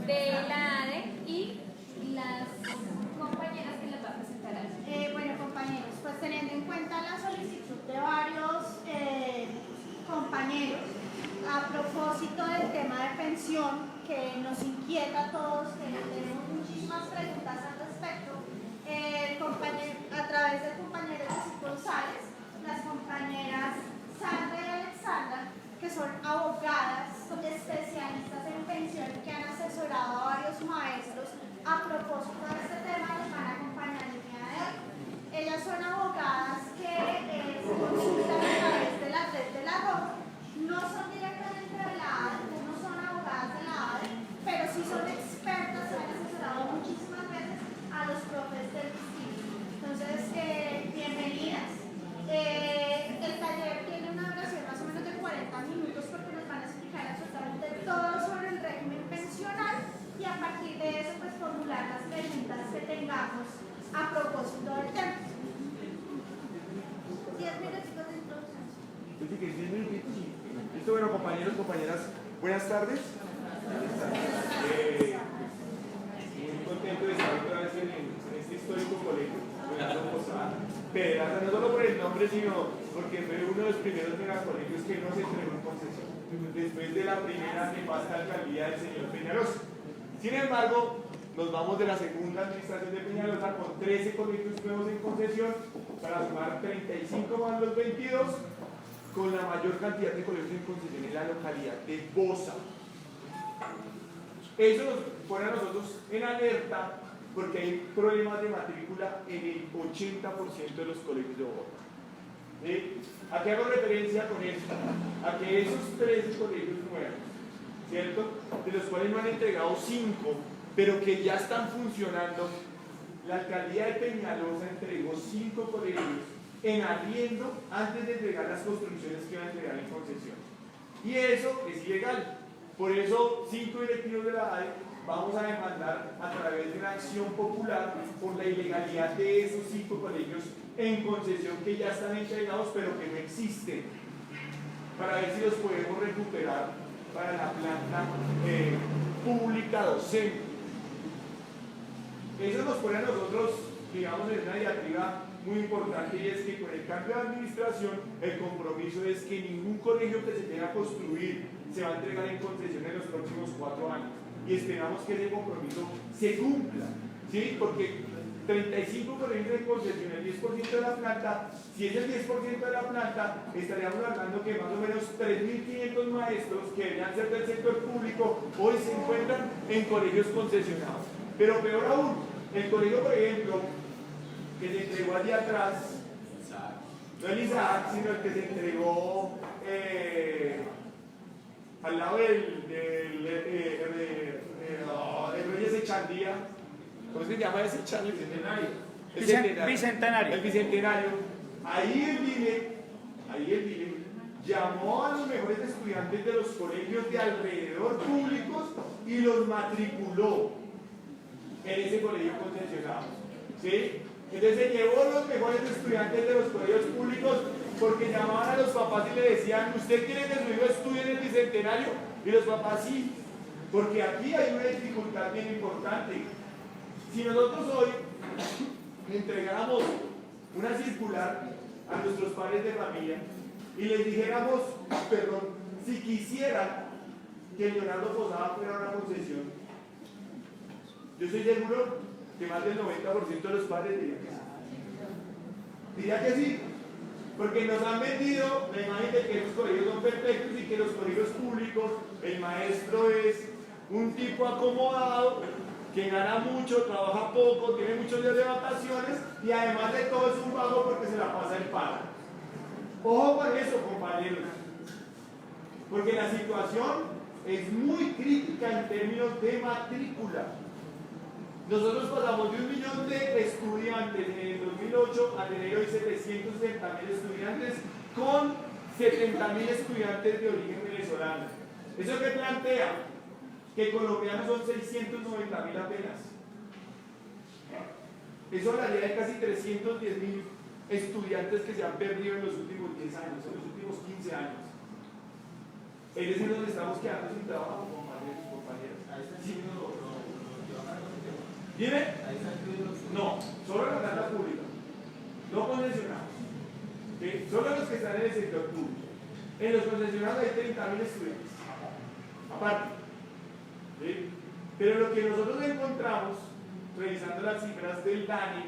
de la ADE y las compañeras que las va a presentar aquí. Bueno, compañeros, pues teniendo en cuenta la solicitud de varios compañeros a propósito del tema de pensión que nos inquieta a todos, que tenemos muchísimas preguntas al respecto, a través del compañero José González, las compañeras Sandra y Alexandra, que son abogadas especialistas en pensión que han asesorado a varios maestros a propósito de este tema, nos van a acompañar el día de hoy. Ellas son abogadas que se consultan a través de la red de la ROC, no son directamente de la ADE, no son abogadas de la ADE, pero sí son expertas, se han asesorado muchísimas veces a los profes del distrito. Entonces, bienvenidas. El taller tiene una duración más o menos de 40 minutos porque nos van a explicar absolutamente todo sobre el régimen pensional y a partir de eso pues formular las preguntas que tengamos a propósito del tema. 10 minutos de introducción. Dice que 10 minutitos. Listo, bueno, compañeros, compañeras, buenas tardes. Muy contento de estar otra vez en este histórico colegio. Pedraza, no solo por el nombre, sino porque fue uno de los primeros megacolegios que no se entregó en concesión, después de la primera nefasta alcaldía del señor Peñalosa. Sin embargo, nos vamos de la segunda administración de Peñalosa con 13 colegios nuevos en concesión para sumar 35 más los 22, con la mayor cantidad de colegios en concesión en la localidad de Bosa. Eso nos pone a nosotros en alerta porque hay problemas de matrícula en el 80% de los colegios de Bogotá. ¿A qué hago referencia con esto? A que esos 13 colegios nuevos, ¿cierto?, de los cuales no han entregado 5, pero que ya están funcionando, la alcaldía de Peñalosa entregó 5 colegios en arriendo antes de entregar las construcciones que iban a entregar en concesión. Y eso es ilegal. Por eso 5 directivos de la ADE vamos a demandar a través de una acción popular por la ilegalidad de esos 5 colegios en concesión que ya están entregados pero que no existen, para ver si los podemos recuperar para la planta pública docente. Eso nos pone a nosotros, digamos, en una diatriba muy importante, y es que con el cambio de administración el compromiso es que ningún colegio que se tenga que construir se va a entregar en concesión en los próximos 4 años, y esperamos que ese compromiso se cumpla, ¿sí? Porque 35 colegios en concesión, el 10% de la planta, si es el 10% de la planta, estaríamos hablando que más o menos 3.500 maestros que deberían ser del sector público hoy se encuentran en colegios concesionados. Pero peor aún, el colegio, por ejemplo, que se entregó allí atrás, no el Isaac, sino el que se entregó al lado del Reyes Echandía. ¿Cómo se llama ese Echandía? Bicentenario. El Bicentenario. Ahí el DILE llamó a los mejores estudiantes de los colegios de alrededor públicos y los matriculó en ese colegio concesionado, ¿sí? Entonces se llevó los mejores estudiantes de los colegios públicos porque llamaban a los papás y le decían: ¿usted quiere que su hijo estudie en el Bicentenario? Y los papás: sí, porque aquí hay una dificultad bien importante. Si nosotros hoy le entregáramos una circular a nuestros padres de familia y les dijéramos, perdón, si quisieran que el Leonardo Posada fuera una concesión, yo estoy seguro que más del 90% de los padres dirían que sí. Diría que sí, porque nos han vendido la imagen de que los colegios son perfectos y que los colegios públicos, el maestro es un tipo acomodado, que gana mucho, trabaja poco, tiene muchos días de vacaciones y además de todo es un vago porque se la pasa en paga. Ojo con eso, compañeros, porque la situación es muy crítica en términos de matrícula. Nosotros pasamos de 1 millón de estudiantes en el 2008 a tener hoy 760.000 estudiantes con 70.000 estudiantes de origen venezolano. ¿Eso qué plantea? Que colombianos son 690.000 apenas. Eso hablaría de casi 310.000 estudiantes que se han perdido en los últimos 10 años, en los últimos 15 años. Es decir, nos estamos quedando sin trabajo, compañeros y compañeras. Sí, ¿Dime? No, solo la planta pública, no concesionados. ¿Sí? Solo los que están en el sector público. En los concesionados hay 30.000 estudiantes, aparte. ¿Sí? Pero lo que nosotros encontramos, revisando las cifras del DANE,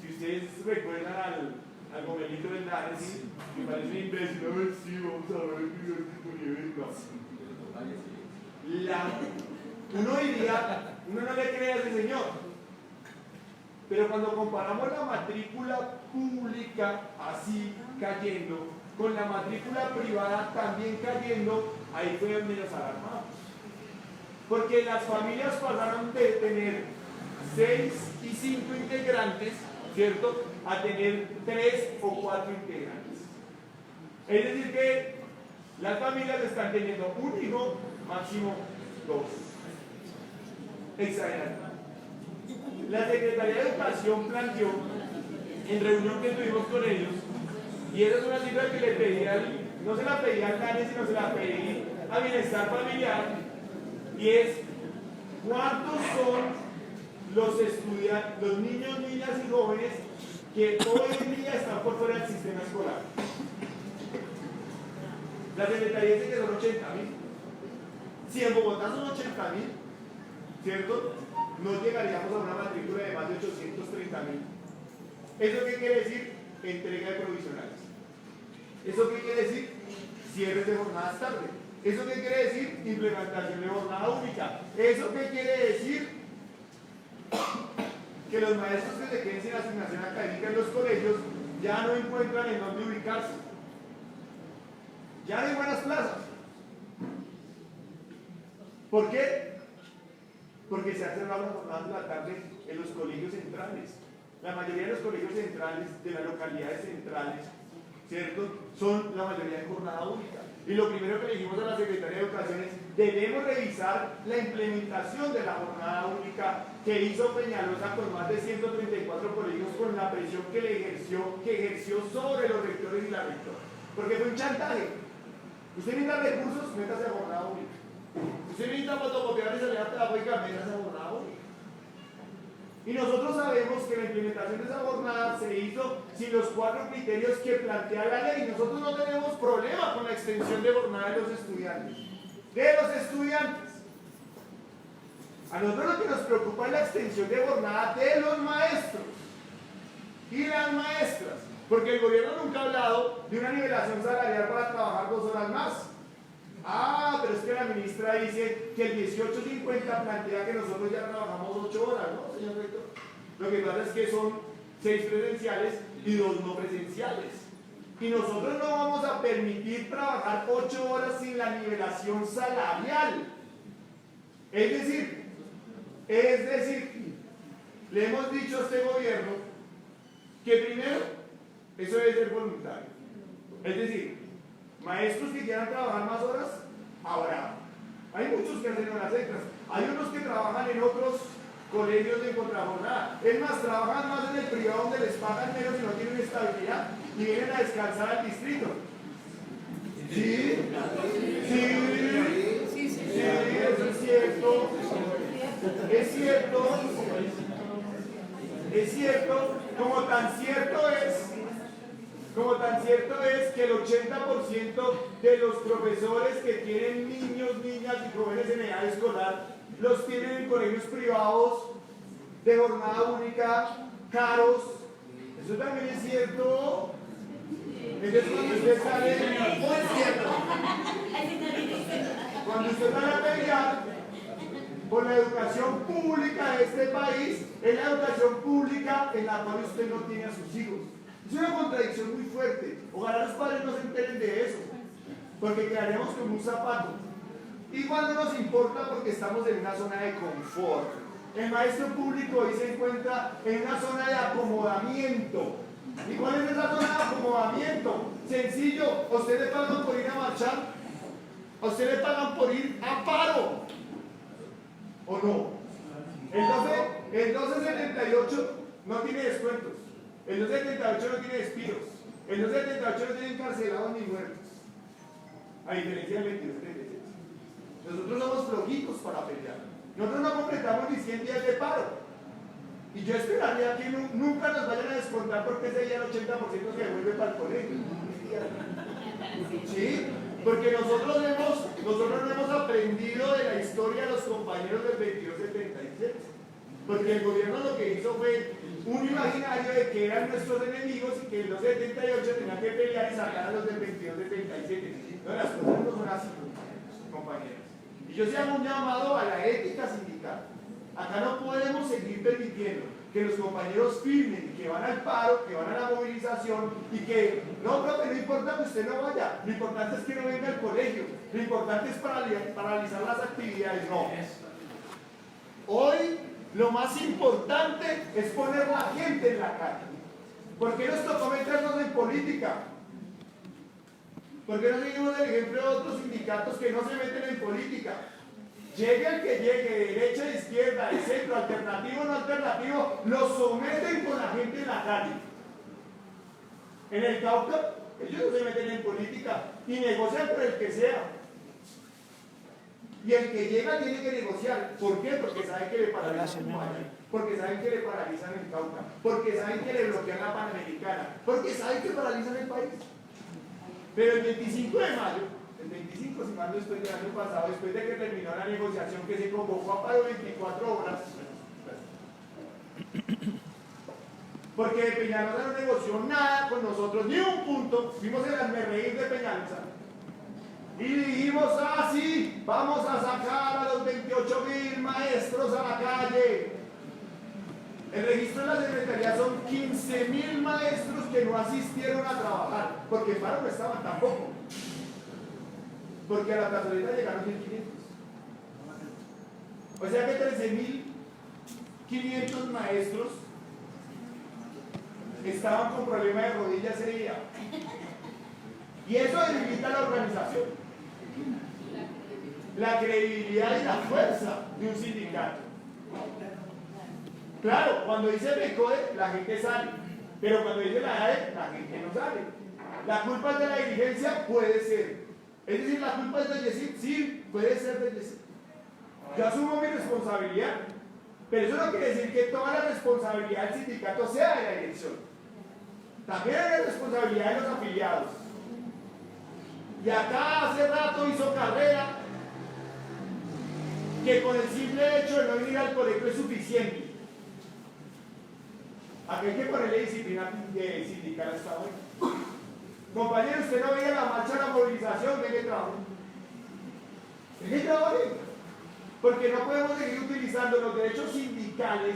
si ustedes recuerdan al modelito del DANE, ¿sí? Me parece un imbécil, a ver si vamos a ver el primer tipo de nivel. Uno no le cree a ese señor. Pero cuando comparamos la matrícula pública así cayendo con la matrícula privada también cayendo, ahí fue donde nos alarmamos. Porque las familias pasaron de tener 6 y 5 integrantes, ¿cierto?, a tener 3 o 4 integrantes. Es decir que las familias están teniendo un hijo, máximo 2. Exagerando. La Secretaría de Educación planteó, en reunión que tuvimos con ellos, y esa es una cifra que le pedí no se la pedí al DANE, sino se la pedí a Bienestar Familiar, y es cuántos son los niños, niñas y jóvenes que hoy en día están por fuera del sistema escolar. La Secretaría dice que son 80.000. Si en Bogotá son 80.000, ¿cierto?, no llegaríamos a una matrícula de más de 830.000. ¿Eso qué quiere decir? Entrega de provisionales. ¿Eso qué quiere decir? Cierres de jornadas tarde. ¿Eso qué quiere decir? Implementación de jornada única. ¿Eso qué quiere decir? Que los maestros que se queden sin asignación académica en los colegios ya no encuentran en dónde ubicarse. Ya no hay buenas plazas. ¿Por qué? Porque se ha cerrado las jornadas de la tarde en los colegios centrales. La mayoría de los colegios centrales, de las localidades centrales, ¿cierto?, son la mayoría en jornada única. Y lo primero que le dijimos a la Secretaría de Educación es: debemos revisar la implementación de la jornada única que hizo Peñalosa con más de 134 colegios, con la presión que ejerció sobre los rectores y la rectora. Porque fue un chantaje. Usted necesita recursos, métase a jornada única. Usted necesita fotocopiar y salida pedagógica, métase a jornada única. Y nosotros sabemos que la implementación de esa jornada se hizo sin los 4 criterios que plantea la ley. Nosotros no tenemos problema con la extensión de jornada de los estudiantes. A nosotros lo que nos preocupa es la extensión de jornada de los maestros y las maestras. Porque el gobierno nunca ha hablado de una nivelación salarial para trabajar 2 horas más. Ah, pero es que la ministra dice que el 1850 plantea que nosotros ya trabajamos 8 horas, ¿no, señor rector? Lo que pasa es que son 6 presenciales y 2 no presenciales. Y nosotros no vamos a permitir trabajar 8 horas sin la nivelación salarial. Es decir, le hemos dicho a este gobierno que primero, eso debe ser voluntario. Es decir, maestros que quieran trabajar más horas, ahora hay muchos que hacen horas extras. Hay unos que trabajan en otros colegios de contrajornada. Es más, trabajan más en el privado donde les pagan menos y no tienen estabilidad y vienen a descansar al distrito. Sí, eso es cierto. Es cierto, como tan cierto es que el 80% de los profesores que tienen niños, niñas y jóvenes en edad escolar los tienen en colegios privados de jornada única, caros. Eso también es cierto. Entonces cuando usted sale a pelear por la educación pública de este país, es la educación pública en la cual usted no tiene a sus hijos. Es una contradicción muy fuerte. Ojalá los padres no se enteren de eso, porque quedaremos con un zapato. Igual no nos importa porque estamos en una zona de confort. El maestro público hoy se encuentra en una zona de acomodamiento. ¿Y cuál es esa zona de acomodamiento? Sencillo, ¿a usted le pagan por ir a marchar? ¿A usted le pagan por ir a paro? ¿O no? El 1278 no tiene descuentos. El 1278 no tiene despidos. El 1278 no tiene encarcelados ni muertos. A diferencia del 2277. Nosotros somos flojitos para pelear. Nosotros no completamos ni 100 días de paro. Y yo esperaría que nunca nos vayan a descontar porque ese día el 80% se devuelve para el colegio. ¿Sí? Porque nosotros no hemos aprendido de la historia de los compañeros del 2277. Porque el gobierno lo que hizo fue un imaginario de que eran nuestros enemigos y que en los 78 tenían que pelear y sacar a los del 2277. No, las cosas no son así, compañeros. Y yo se hago un llamado a la ética sindical. Acá no podemos seguir permitiendo que los compañeros firmen, que van al paro, que van a la movilización y que, no, profe, no importa que usted no vaya, lo importante es que no venga al colegio, lo importante es paralizar las actividades. No. Hoy lo más importante es poner la gente en la calle. ¿Por qué nos tocó meternos en política? ¿Por qué no seguimos el ejemplo de otros sindicatos que no se meten en política? Llegue el que llegue, de derecha, de izquierda, de centro, alternativo o no alternativo, los someten con la gente en la calle. En el Cauca, ellos no se meten en política y negocian por el que sea. Y el que llega tiene que negociar. ¿Por qué? Porque saben que le paralizan el Maya, porque saben que le paralizan el Cauca, porque saben que le bloquean la Panamericana, porque saben que paralizan el país. Pero el 25 de mayo, el 25, si mal no estoy, del año pasado, después de que terminó la negociación que se convocó a paro 24 horas, porque Peñalosa no negoció nada con nosotros, ni un punto, fuimos el hazmerreír de Peñalosa. Y dijimos, ah, sí, vamos a sacar a los 28.000 maestros a la calle. El registro de la Secretaría son 15.000 maestros que no asistieron a trabajar, porque en paro no estaban tampoco. Porque a la plazoleta llegaron 1.500. O sea que 13.500 maestros estaban con problemas de rodilla ese día. Y eso debilita la organización. La credibilidad y la fuerza de un sindicato. Claro, cuando dice BECODE, la gente sale. Pero cuando dice la AE, la gente no sale. La culpa es de la dirigencia, puede ser. Es decir, la culpa es de Yesid, sí, puede ser de Yesid. Yo asumo mi responsabilidad. Pero eso no quiere decir que toda la responsabilidad del sindicato sea de la dirección. También hay responsabilidad de los afiliados. Y acá hace rato hizo carrera que con el simple hecho de no venir al colegio es suficiente. Aquí hay que ponerle disciplina sindical a esta hora. Compañero, usted no veía la marcha, la movilización, venga y trabaje. Venga y trabaje. Porque no podemos seguir utilizando los derechos sindicales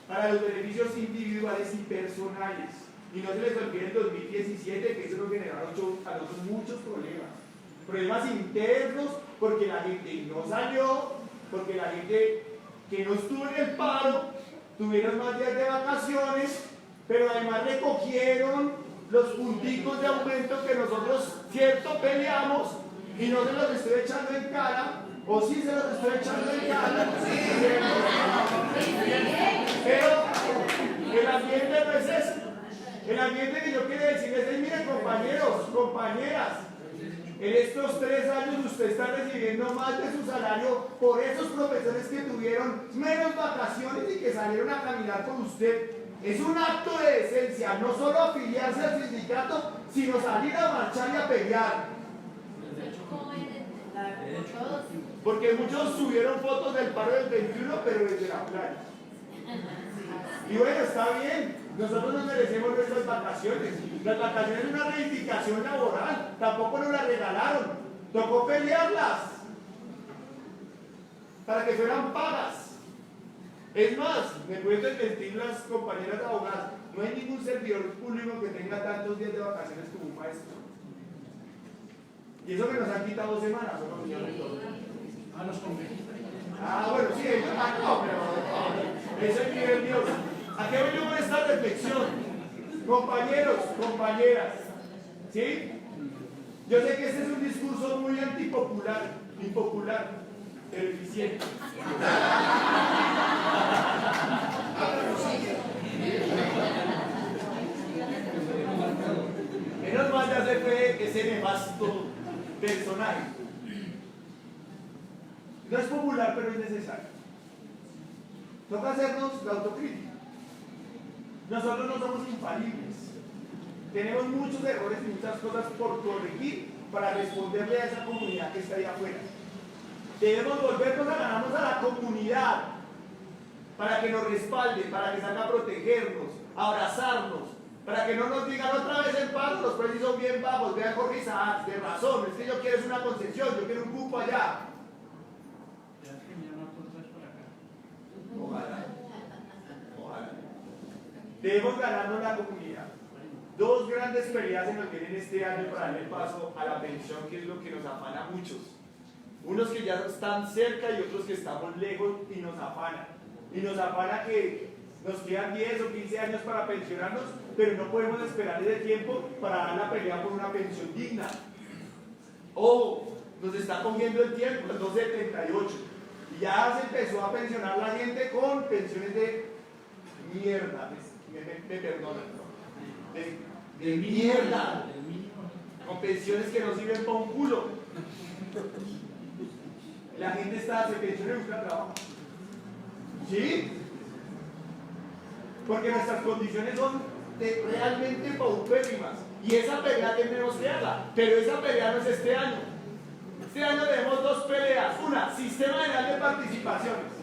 para los beneficios individuales y personales. Y no se les olvide el 2017, que eso nos generó a nosotros muchos problemas. Problemas internos, porque la gente no salió, porque la gente que no estuvo en el paro, tuvieron más días de vacaciones, pero además recogieron los punticos de aumento que nosotros, cierto, peleamos, y no se los estoy echando en cara, o sí se los estoy echando en cara, pero el ambiente no es eso. El ambiente que yo quiero decirles es, miren compañeros, compañeras, en estos 3 años usted está recibiendo más de su salario por esos profesores que tuvieron menos vacaciones y que salieron a caminar con usted. Es un acto de decencia, no solo afiliarse al sindicato, sino salir a marchar y a pelear. Porque muchos subieron fotos del paro del 21, pero desde la playa. Y bueno, está bien, nosotros nos merecemos nuestras vacaciones. Las vacaciones es una reivindicación laboral, tampoco nos las regalaron, tocó pelearlas para que fueran pagas. Es más, me pueden desmentir las compañeras abogadas, no hay ningún servidor público que tenga tantos días de vacaciones como un maestro. Y eso que nos han quitado 2 semanas, ¿no? Los convenios. Bueno, sí, no, pero eso es nivel Dios. ¿A qué venimos con esta reflexión? Compañeros, compañeras, ¿sí? Yo sé que este es un discurso muy antipopular, impopular, pero eficiente. Menos mal ya se fue ese nefasto personaje. No es popular, pero es necesario. Toca hacernos la autocrítica. Nosotros no somos infalibles. Tenemos muchos errores y muchas cosas por corregir para responderle a esa comunidad que está ahí afuera. Debemos volvernos a ganarnos a la comunidad para que nos respalde, para que salga a protegernos, a abrazarnos, para que no nos digan otra vez el paro, los precios son bien bajos, vean con risa, de razón, es que yo quiero una concesión, yo quiero un cupo allá. Ya que me llaman otra vez para acá. Ojalá. Ojalá. Debemos ganarnos la comunidad. Dos grandes peleas se nos vienen este año para darle paso a la pensión, que es lo que nos afana a muchos. Unos que ya están cerca y otros que estamos lejos y nos afana. Y nos afana que nos quedan 10 o 15 años para pensionarnos, pero no podemos esperar ese tiempo para dar la pelea por una pensión digna. Ojo, nos está comiendo el tiempo, el 278. Y ya se empezó a pensionar la gente con pensiones de mierda. Me perdonan, ¿no? De mierda. Con pensiones que no sirven para un culo. La gente se pensiona y busca trabajo. ¿Sí? Porque nuestras condiciones son realmente paupérrimas. Y esa pelea tendremos que darla. Pero esa pelea no es este año. Este año tenemos dos peleas. Una, sistema general de participaciones.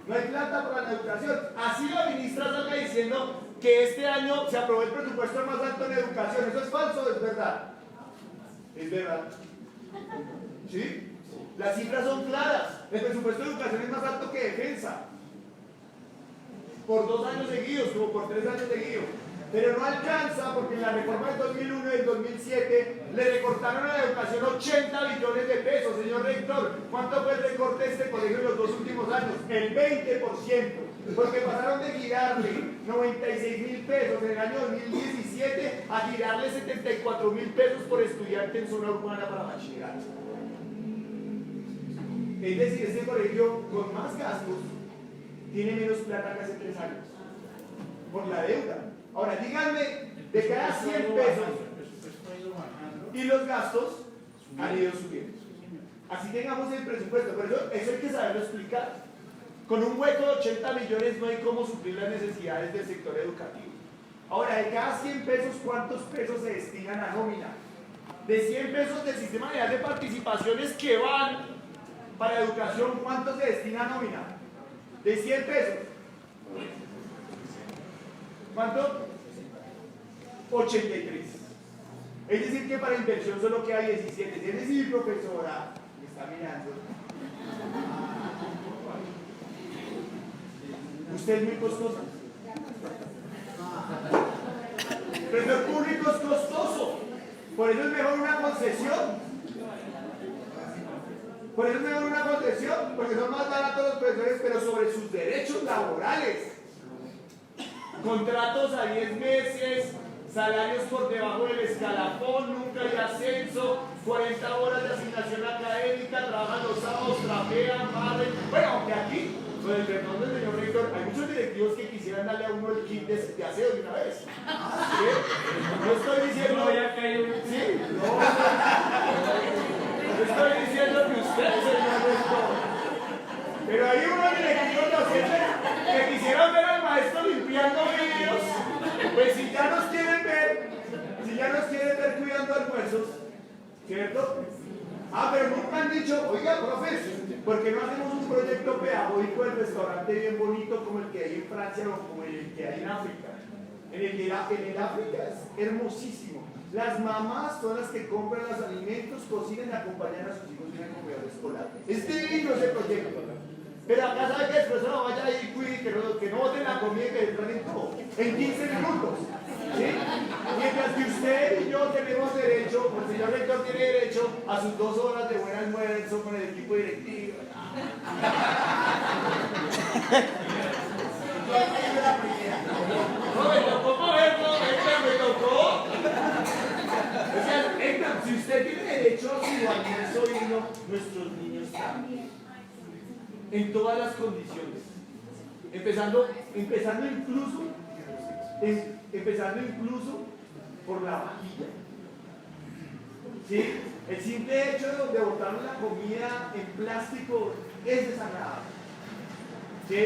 No hay plata para la educación. Así la ministra salga diciendo que este año se aprobó el presupuesto más alto en educación. ¿Eso es falso o es verdad? Es verdad. ¿Sí? Las cifras son claras. El presupuesto de educación es más alto que defensa. Por 2 años seguidos, como por 3 años seguidos. Pero no alcanza porque en la reforma del 2001 y del 2007 le recortaron a la educación 80 billones de pesos. Señor rector, ¿cuánto fue el recorte de este colegio en los 2 últimos años? El 20%. Porque pasaron de girarle 96.000 pesos en el año 2017 a girarle 74.000 pesos por estudiante en zona urbana para bachillerato. Es decir, este colegio con más gastos tiene menos plata que hace 3 años por la deuda. Ahora díganme, de cada 100 pesos y los gastos han ido subiendo. Así tengamos el presupuesto, pero eso hay que saberlo explicar. Con un hueco de 80 millones no hay cómo suplir las necesidades del sector educativo. Ahora, de cada 100 pesos, ¿cuántos pesos se destinan a nómina? De 100 pesos del sistema general de participaciones que van para educación, ¿cuánto se destina a nómina? De 100 pesos. ¿Cuánto? 83. Es decir, que para inversión solo queda 17. Es decir, profesora, me está mirando. Usted es muy costosa. Pero el público es costoso. Por eso es mejor una concesión. Por eso es mejor una concesión, porque son más baratos los profesores, pero sobre sus derechos laborales. Contratos a 10 meses, salarios por debajo del escalafón, nunca hay ascenso, 40 horas de asignación académica, trabajan los sábados, trapean, barren. Bueno, aunque aquí, con el perdón del señor rector, hay muchos directivos que quisieran darle a uno el kit de aseo de una vez. ¿Sí? No estoy diciendo... No, ya cayó. Sí, no estoy diciendo que usted, señor rector. Pero hay unos directivos docentes que quisieran ver al maestro limpiando vidrios. Pues si ya nos quieren ver cuidando almuerzos, ¿cierto? Pero nunca han dicho, oiga, profes, ¿por qué no hacemos un proyecto pedagógico del restaurante bien bonito como el que hay en Francia o como el que hay en África? En el África es hermosísimo. Las mamás son las que compran los alimentos, cocinan y acompañan a sus hijos en el comedor escolar. Es divino ese proyecto. Pero acá sabe que después no vaya ahí y cuide, que no boten la comida y que entran en todo. En 15 minutos. ¿Sí? Mientras que usted y yo tenemos derecho, el señor rector tiene derecho a sus 2 horas de buen almuerzo con el equipo directivo. No, me tocó moverlo, me tocó. O sea, Héctor, si usted tiene derecho a su almuerzo digno, nuestros niños también. En todas las condiciones. Empezando incluso por la vajilla. ¿Sí? El simple hecho de botar la comida en plástico es desagradable. ¿Sí?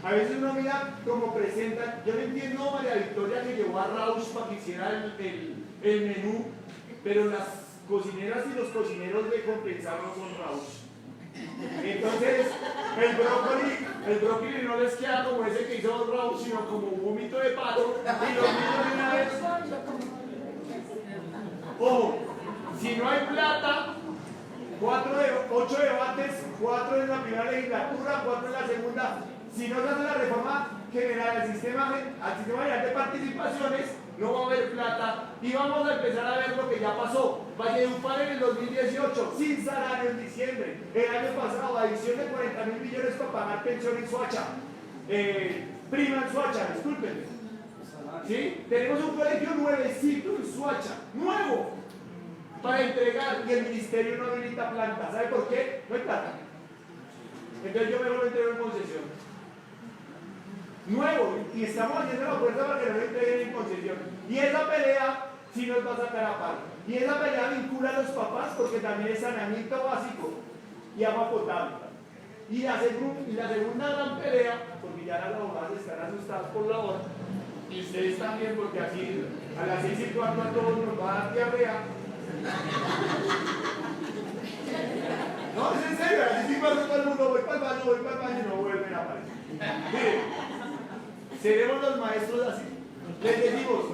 A veces uno mira cómo presentan. Yo no entiendo a María Victoria que llevó a Rausch para que hiciera el menú, pero las cocineras y los cocineros le compensaron con Rausch. Entonces, el brócoli no les queda como ese que hizo Rausch, sino como un vómito de pato. Y los niños de una vez. Ojo, si no hay plata, 8 debates, 4 en la primera legislatura, 4 en la segunda. Si no se hace la reforma general al sistema general de participaciones, no va a haber plata y vamos a empezar a ver lo que ya pasó. Valledupar en el 2018, sin salario en diciembre. El año pasado, adición de 40.000 millones para pagar pensión en Soacha. Prima en Soacha, discúlpenme. ¿Sí? Tenemos un colegio nuevecito en Soacha, nuevo, para entregar y el ministerio no habilita planta. ¿Sabe por qué? No hay plata. Entonces yo mejor lo entrego en concesión. Nuevo, y estamos haciendo la fuerza para que no lo entreguen en concesión. Y esa pelea sí nos va a sacar a paro. Y esa pelea vincula a los papás porque también es saneamiento básico y agua potable. Y la segunda gran pelea, porque ya las abogadas están asustadas por la hora, y ustedes también, porque aquí a las 6:15 a todos nos va a dar diarrea. No, es en serio, a las 6:15 todo el mundo voy para el baño y no vuelven a aparecer. Miren. Seremos los maestros así. Les decimos,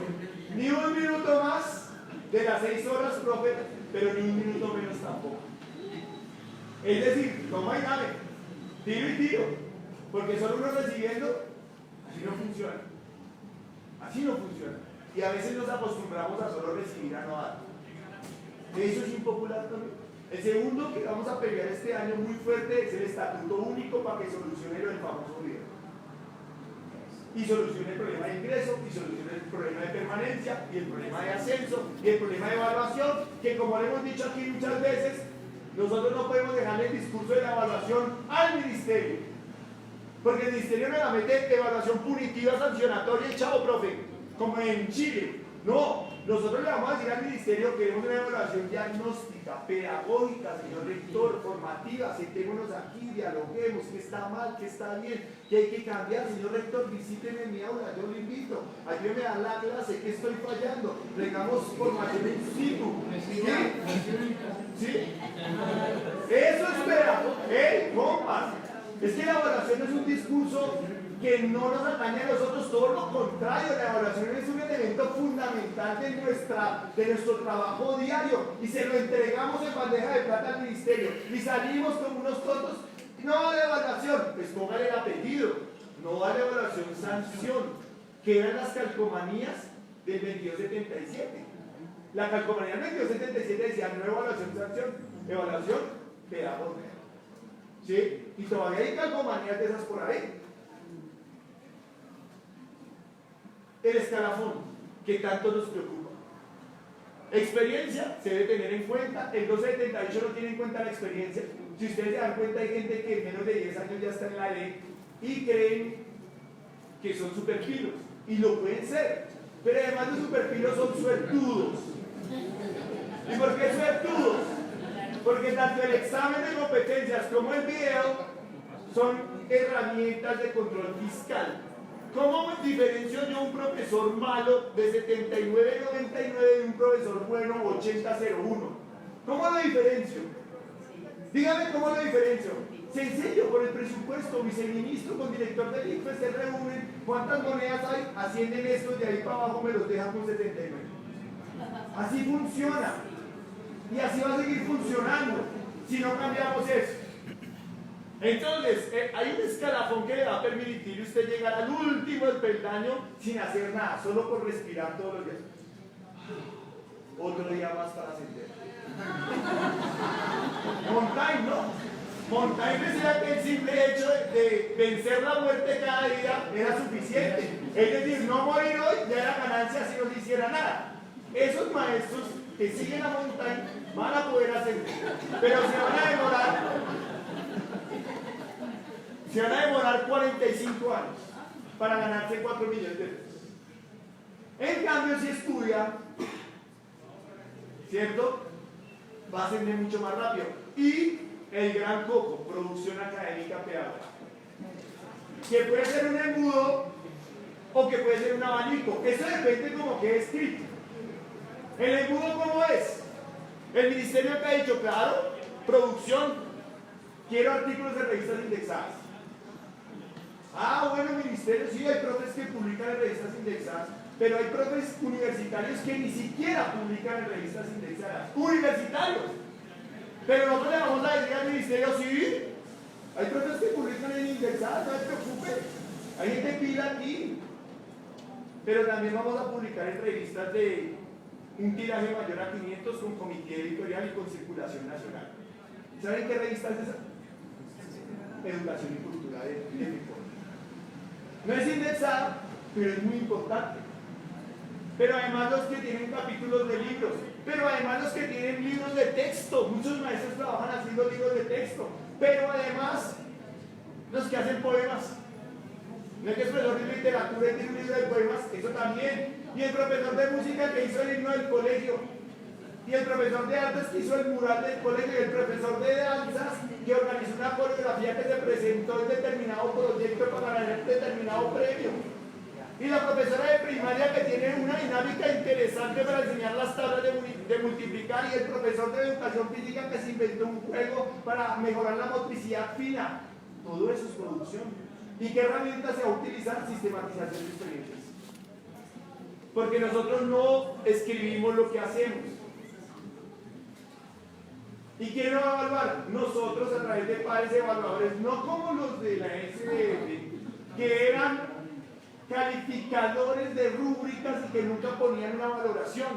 ni un minuto más de las 6 horas, profe, pero ni un minuto menos tampoco. Es decir, toma y dame, tiro y tiro, porque solo uno recibiendo, así no funciona. Así no funciona. Y a veces nos acostumbramos a solo recibir, a no dar. Eso es impopular también. El segundo que vamos a pelear este año muy fuerte es el estatuto único para que solucione lo del famoso video. Y solucione el problema de ingreso, y solucione el problema de permanencia, y el problema de ascenso, y el problema de evaluación, que como le hemos dicho aquí muchas veces, nosotros no podemos dejarle el discurso de la evaluación al ministerio. Porque el ministerio nos la mete evaluación punitiva, sancionatoria y chavo, profe, como en Chile. No, nosotros le vamos a decir al ministerio que queremos una evaluación diagnóstica, pedagógica, señor rector, formativa, sentémonos aquí, dialoguemos, qué está mal, qué está bien, qué hay que cambiar. Señor rector, visíteme en mi aula, yo lo invito, ayúdeme a dar la clase, qué estoy fallando, tengamos formación in situ. ¿Sí? Eso espera, compas. Es que la evaluación es un discurso que no nos atañe a nosotros, todo lo contrario, la evaluación es un elemento fundamental de nuestro trabajo diario y se lo entregamos en bandeja de plata al ministerio y salimos como unos tontos. No vale evaluación, pues póngale el apellido, no vale evaluación, sanción, que eran las calcomanías del 2277. La calcomanía del 2277 decía no evaluación, sanción, evaluación pedagógica. ¿Sí? Y todavía hay calcomanías de esas por ahí. El escalafón, que tanto nos preocupa. Experiencia se debe tener en cuenta. El 278 no tiene en cuenta la experiencia. Si ustedes se dan cuenta, hay gente que en menos de 10 años ya está en la ley y creen que son superfilos. Y lo pueden ser. Pero además de superfilos son suertudos. ¿Y por qué suertudos? Porque tanto el examen de competencias como el video son herramientas de control fiscal. ¿Cómo diferencio yo un profesor malo de 79.99 de un profesor bueno 80.01? ¿Cómo lo diferencio? Dígame cómo lo diferencio. Sencillo, por el presupuesto, viceministro con director del ICFES se reúnen, ¿cuántas monedas hay? Ascienden estos, de ahí para abajo me los dejan con 79. Así funciona. Y así va a seguir funcionando si no cambiamos eso. Entonces, hay un escalafón que le va a permitir usted llegar al último del peldaño sin hacer nada, solo por respirar todos los días. Otro día más para ascender. Montaigne, ¿no? Montaigne decía que el simple hecho de vencer la muerte cada día era suficiente. Es decir, no morir hoy ya era ganancia si no se hiciera nada. Esos maestros que siguen a Montaigne van a poder ascender, pero se van a demorar 45 años para ganarse 4 millones de pesos. En cambio, si estudia, ¿cierto? va a ascender mucho más rápido. Y el gran coco, producción académica pedagógica, que puede ser un embudo o que puede ser un abanico. Eso depende como que es escrito. ¿El embudo cómo es? El ministerio que ha dicho, claro, producción, quiero artículos de revistas indexadas. Ah, bueno, ministerio, sí, hay profes que publican en revistas indexadas, pero hay profes universitarios que ni siquiera publican en revistas indexadas. ¡Universitarios! Pero nosotros le vamos a decir al ministerio, sí, hay profes que publican en indexadas, no se preocupen, hay gente pila aquí. Pero también vamos a publicar en revistas de un tiraje mayor a 500 con comité editorial y con circulación nacional. ¿Saben qué revista es esa? Educación y Cultura de Fijón. No es indexada, pero es muy importante. Pero además los que tienen capítulos de libros, pero además los que tienen libros de texto, muchos maestros trabajan haciendo libros de texto, pero además los que hacen poemas. No es que el profesor de literatura tiene un libro de poemas, eso también. Y el profesor de música que hizo el himno del colegio. Y el profesor de artes que hizo el mural del colegio. Y el profesor de danzas que organizó una coreografía que se presentó en determinado proyecto para ganar determinado premio. Y la profesora de primaria que tiene una dinámica interesante para enseñar las tablas de multiplicar. Y el profesor de educación física que se inventó un juego para mejorar la motricidad fina. Todo eso es producción. ¿Y qué herramientas se va a utilizar? Sistematización de experiencias. Porque nosotros no escribimos lo que hacemos. ¿Y quién lo va a evaluar? Nosotros a través de pares evaluadores, no como los de la SDF, que eran calificadores de rúbricas y que nunca ponían una valoración.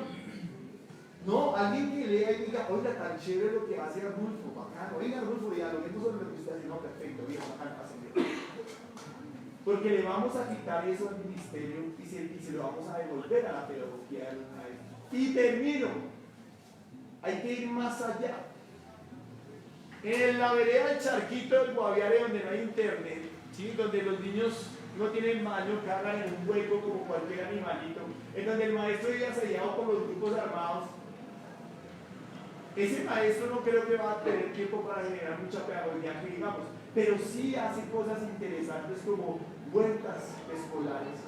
No, alguien que lea y diga, oiga, tan chévere lo que hace Arnulfo, bacano, oiga Arnulfo, dialoguemos sobre lo que usted hace, no, perfecto, bien, bacano, porque le vamos a quitar eso al ministerio y se lo vamos a devolver a la pedagogía del maestro. Y termino. Hay que ir más allá. En la vereda del Charquito del Guaviare, donde no hay internet, ¿sí? Donde los niños no tienen baño, cargan en un hueco como cualquier animalito, en donde el maestro vive asediado por los grupos armados, ese maestro no creo que va a tener tiempo para generar mucha pedagogía, que digamos, pero sí hace cosas interesantes como huertas escolares,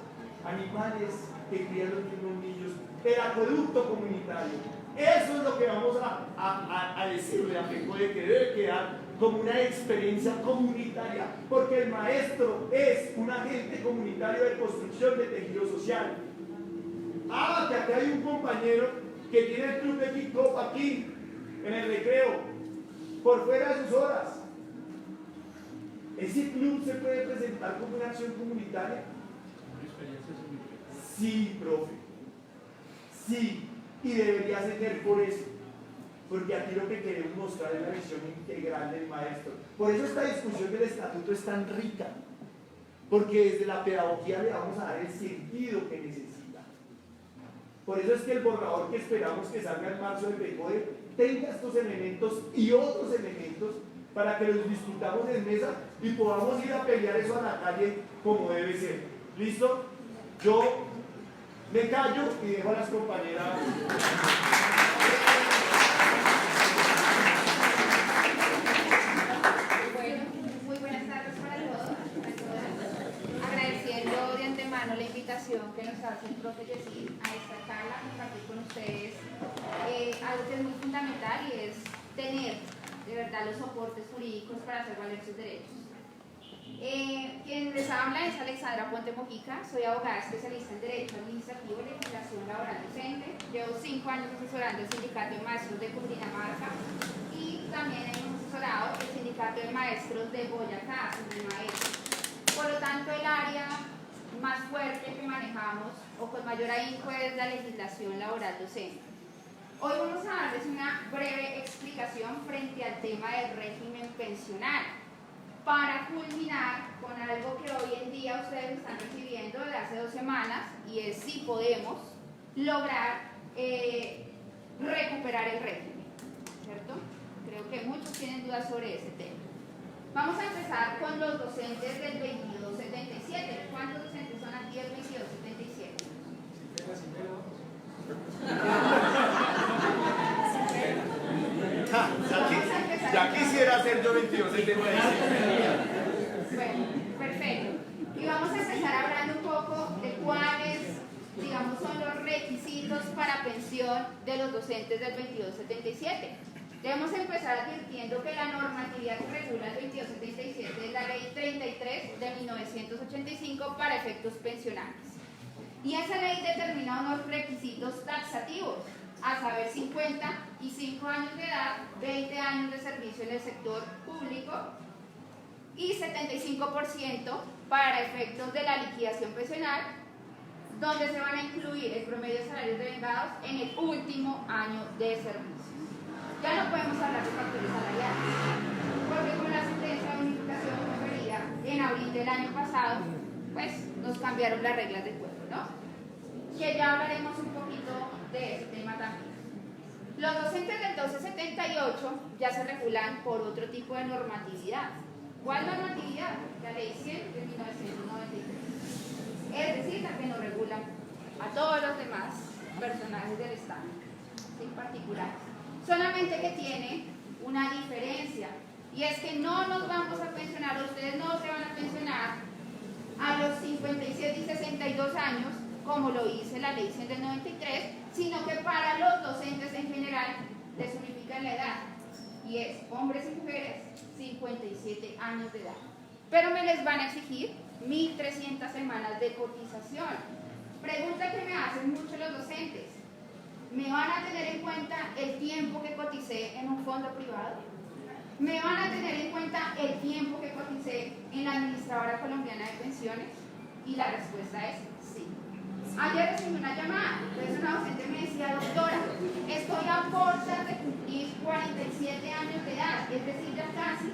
animales que crían los mismos niños, el acueducto comunitario. Eso es lo que vamos a decirle a FECODE, que debe quedar como una experiencia comunitaria, porque el maestro es un agente comunitario de construcción de tejido social. Ah, que acá hay un compañero que tiene el club de kick-off aquí, en el recreo, por fuera de sus horas. ¿Ese club se puede presentar como una acción comunitaria? Sí, profe. Sí, y debería ser por eso. Porque aquí lo que queremos mostrar es la visión integral del maestro. Por eso esta discusión del estatuto es tan rica. Porque desde la pedagogía le vamos a dar el sentido que necesita. Por eso es que el borrador que esperamos que salga en marzo del FECODE tenga estos elementos y otros elementos para que los discutamos en mesa y podamos ir a pelear eso a la calle como debe ser. ¿Listo? Yo me callo y dejo a las compañeras. Bueno, muy buenas tardes para todos. Agradeciendo de antemano la invitación que nos hace el profe Yesid a esta charla, a compartir con ustedes algo que es muy fundamental y es tener de verdad los soportes jurídicos para hacer valer sus derechos. Quien les habla es Alexandra Ponte Mojica, soy abogada especialista en Derecho Administrativo y Legislación Laboral Docente. Llevo 5 años asesorando el Sindicato de Maestros de Cundinamarca y también hemos asesorado el Sindicato de Maestros de Boyacá, Maestros. Por lo tanto, el área más fuerte que manejamos o con mayor ahínco es la legislación laboral docente. Hoy vamos a darles una breve explicación frente al tema del régimen pensional, para culminar con algo que hoy en día ustedes están recibiendo desde hace 2 semanas, y es si podemos lograr recuperar el régimen, ¿cierto? Creo que muchos tienen dudas sobre ese tema. Vamos a empezar con los docentes del 2277. ¿Cuántos docentes son aquí del 2277? ser yo 22.75. Bueno, perfecto. Y vamos a empezar hablando un poco de cuáles, digamos, son los requisitos para pensión de los docentes del 2277. Debemos empezar advirtiendo que la normatividad que regula el 2277 es la Ley 33 de 1985 para efectos pensionales. Y esa ley determina unos requisitos taxativos, a saber 55 años de edad, 20 años de servicio en el sector público y 75% para efectos de la liquidación pensional, donde se van a incluir el promedio de salarios devengados en el último año de servicio. Ya no podemos hablar de factores salariales, porque con la sentencia de unificación conferida en abril del año pasado, pues nos cambiaron las reglas del juego, ¿no? Que ya hablaremos un poquito de ese tema también. Los docentes del 1278 ya se regulan por otro tipo de normatividad. ¿Cuál normatividad? La Ley 100 de 1993. Es decir, la que nos regula a todos los demás personajes del Estado, en particular. Solamente que tiene una diferencia, y es que no nos vamos a pensionar, ustedes no se van a pensionar a los 57 y 62 años, como lo dice la Ley 100 del 93, sino que para los docentes en general les unifican la edad, y es hombres y mujeres 57 años de edad. Pero me les van a exigir 1.300 semanas de cotización. Pregunta que me hacen mucho los docentes: ¿me van a tener en cuenta el tiempo que coticé en un fondo privado? ¿Me van a tener en cuenta el tiempo que coticé en la Administradora Colombiana de Pensiones? Y la respuesta es sí. Ayer recibí una llamada, entonces una docente me decía: doctora, estoy a puertas de cumplir 47 años de edad, es decir, ya casi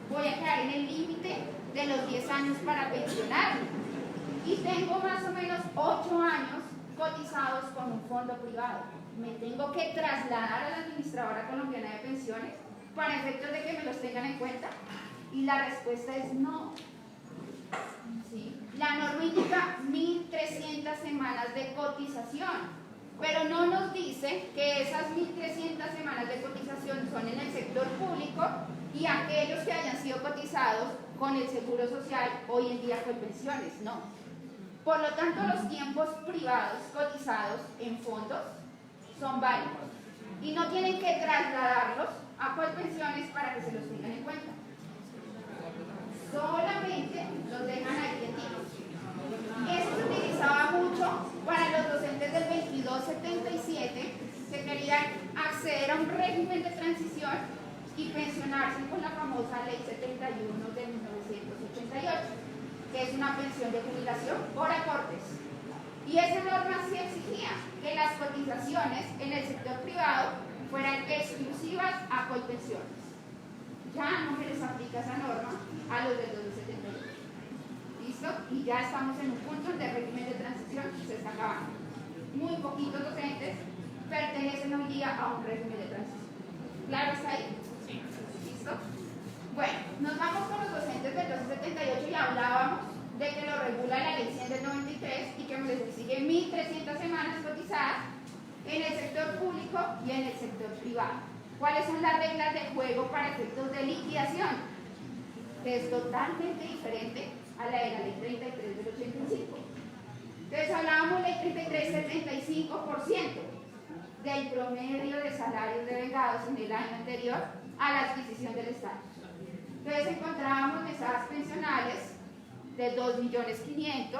voy a quedar en el límite de los 10 años para pensionarme. Y tengo más o menos 8 años cotizados con un fondo privado. ¿Me tengo que trasladar a la Administradora Colombiana de Pensiones para efectos de que me los tengan en cuenta? Y la respuesta es no. ¿Sí? La norma indica 1.300 semanas de cotización, pero no nos dice que esas 1.300 semanas de cotización son en el sector público y aquellos que hayan sido cotizados con el Seguro Social hoy en día con pensiones, no. Por lo tanto, los tiempos privados cotizados en fondos son válidos y no tienen que trasladarlos a Colpensiones para que se los tengan en cuenta. Solamente los dejan ahí quietos. Eso se utilizaba mucho para los docentes del 2277 que querían acceder a un régimen de transición y pensionarse con la famosa Ley 71 de 1988, que es una pensión de jubilación por aportes. Y esa norma sí exigía que las cotizaciones en el sector privado fueran exclusivas a Colpensiones. Ya no se les aplica esa norma a los del 2078. ¿Listo? Y ya estamos en un punto donde el régimen de transición se está acabando. Muy poquitos docentes pertenecen hoy día a un régimen de transición. ¿Claro está ahí? ¿Listo? Bueno, nos vamos con los docentes del 278 y hablábamos de que lo regula la Ley 100 del 93 y que les exige 1.300 semanas cotizadas en el sector público y en el sector privado. ¿Cuáles son las reglas de juego para efectos de liquidación? Que es totalmente diferente a la de la Ley 33 del 85. Entonces hablábamos Ley 33, 75% del promedio de salarios devengados en el año anterior a la adquisición del Estado. Entonces encontrábamos mesadas pensionales de 2.500.000,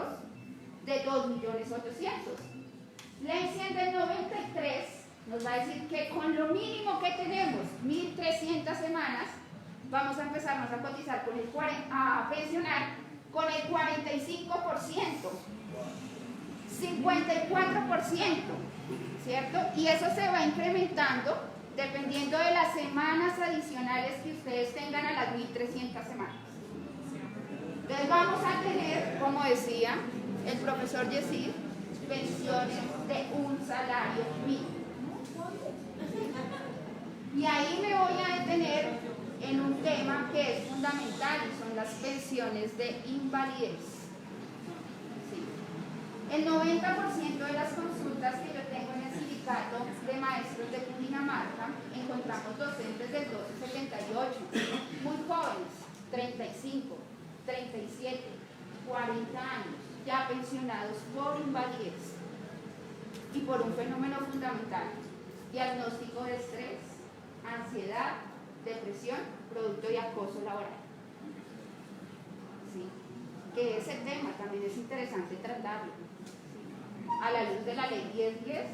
de 2.800.000. Ley 100 del 93 nos va a decir que con lo mínimo que tenemos, 1.300 semanas, vamos a empezarnos a cotizar con a pensionar con el 45%, 54%, ¿cierto? Y eso se va incrementando dependiendo de las semanas adicionales que ustedes tengan a las 1.300 semanas. Entonces vamos a tener, como decía el profesor Yesid, pensiones de un salario mínimo. Y ahí me voy a detener en un tema que es fundamental, y son las pensiones de invalidez. Sí. El 90% de las consultas que yo tengo en el CIDIC sindicato de maestros de Cundinamarca encontramos docentes del 1278, muy jóvenes, 35, 37, 40 años, ya pensionados por invalidez y por un fenómeno fundamental, diagnóstico de estrés, ansiedad, depresión, producto de acoso laboral. ¿Sí? Que ese tema también es interesante tratarlo, ¿sí? A la luz de la ley 1010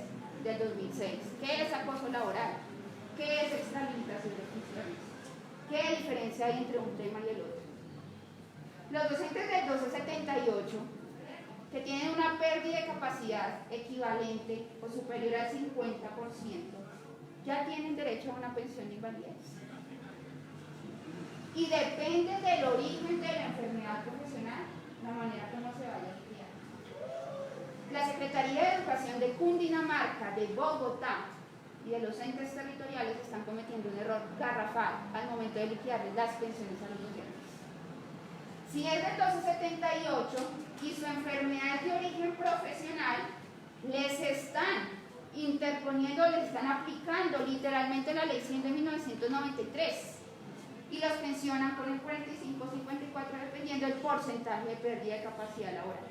del 2006. ¿Qué es acoso laboral? ¿Qué es extralimitación de funciones? ¿Qué diferencia hay entre un tema y el otro? Los docentes del 1278, que tienen una pérdida de capacidad equivalente o superior al 50%, ya tienen derecho a una pensión de invalidez. Y depende del origen de la enfermedad profesional, la manera como se vaya a lidiar. La Secretaría de Educación de Cundinamarca, de Bogotá y de los entes territoriales están cometiendo un error garrafal al momento de liquidarles las pensiones a los docentes. Si es del 1278 y su enfermedad es de origen profesional, les están interponiendo, les están aplicando literalmente la ley 100 de 1993 y los pensionan con el 45-54 dependiendo del porcentaje de pérdida de capacidad laboral.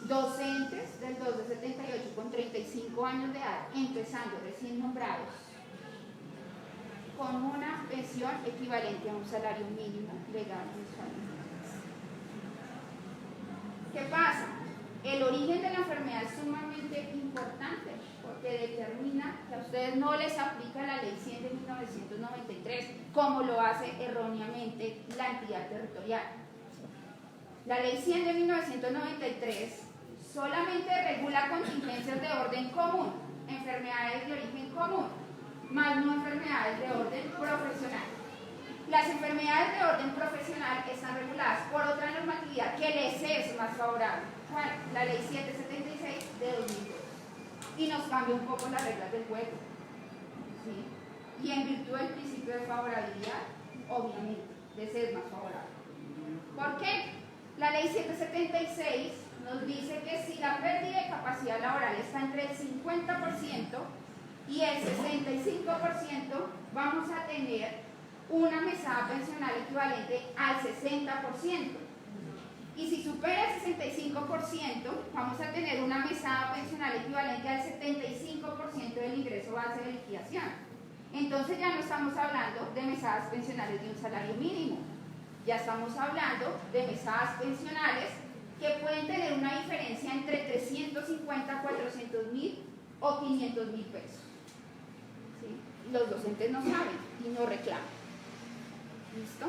Docentes del 1278 con 35 años de edad, empezando recién nombrados, con una pensión equivalente a un salario mínimo legal mensual. ¿Qué pasa? El origen de la enfermedad es sumamente importante porque determina que a ustedes no les aplica la ley 100 de 1993 como lo hace erróneamente la entidad territorial. La ley 100 de 1993 solamente regula contingencias de orden común, enfermedades de origen común, más no enfermedades de orden profesional. Las enfermedades de orden profesional están reguladas por otra normatividad que les es más favorable, la ley 776 de 2002, y nos cambia un poco las reglas del juego, ¿sí? Y en virtud del principio de favorabilidad, obviamente, les es más favorable. ¿Por qué? La ley 776 nos dice que si la pérdida de capacidad laboral está entre el 50% y el 65%, vamos a tener una mesada pensional equivalente al 60%. Y si supera el 65%, vamos a tener una mesada pensional equivalente al 75% del ingreso base de liquidación. Entonces ya no estamos hablando de mesadas pensionales de un salario mínimo, ya estamos hablando de mesadas pensionales que pueden tener una diferencia entre 350, 400 mil o 500 mil pesos. ¿Sí? Los docentes no saben y no reclaman. ¿Listo?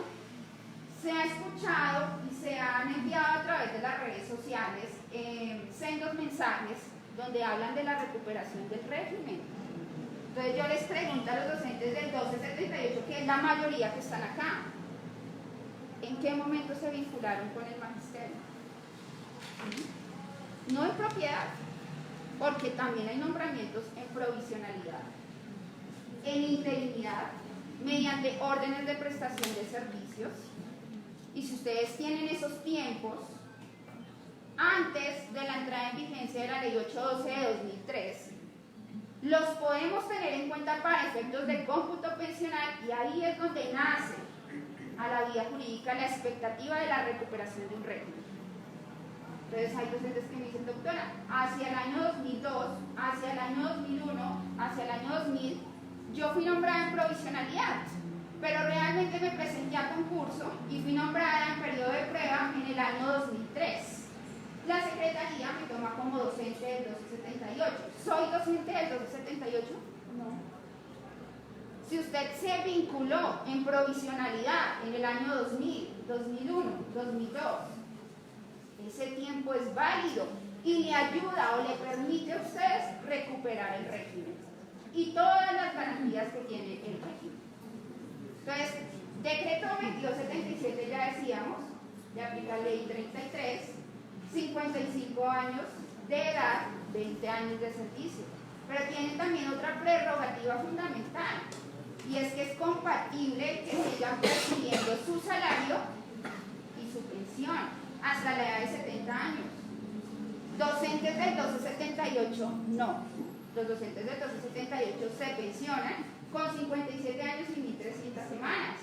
Se ha escuchado y se han enviado a través de las redes sociales sendos mensajes donde hablan de la recuperación del régimen. Entonces yo les pregunto a los docentes del 1278, que es la mayoría que están acá, ¿en qué momento se vincularon con el magisterio? No en propiedad, porque también hay nombramientos en provisionalidad, en interinidad, mediante órdenes de prestación de servicios. Y si ustedes tienen esos tiempos, antes de la entrada en vigencia de la ley 812 de 2003, los podemos tener en cuenta para efectos de cómputo pensional, y ahí es donde nace a la vía jurídica la expectativa de la recuperación de un régimen. Entonces hay docentes que me dicen, doctora, hacia el año 2002, hacia el año 2001, hacia el año 2000, yo fui nombrada en provisionalidad, pero realmente me presenté a concurso y fui nombrada en periodo de prueba en el año 2003. La Secretaría me toma como docente del 1278. ¿Soy docente del 1278? No. Si usted se vinculó en provisionalidad en el año 2000, 2001, 2002, ese tiempo es válido y le ayuda o le permite a ustedes recuperar el régimen y todas las garantías que tiene el régimen. Entonces, decreto 2277 ya decíamos, le aplica ley 33, 55 años de edad, 20 años de servicio. Pero tiene también otra prerrogativa fundamental, y es que es compatible que sigan percibiendo su salario y su pensión hasta la edad de 70 años. Docentes del 1278, no. Los docentes del 1278 se pensionan con 57 años y 1.300 semanas.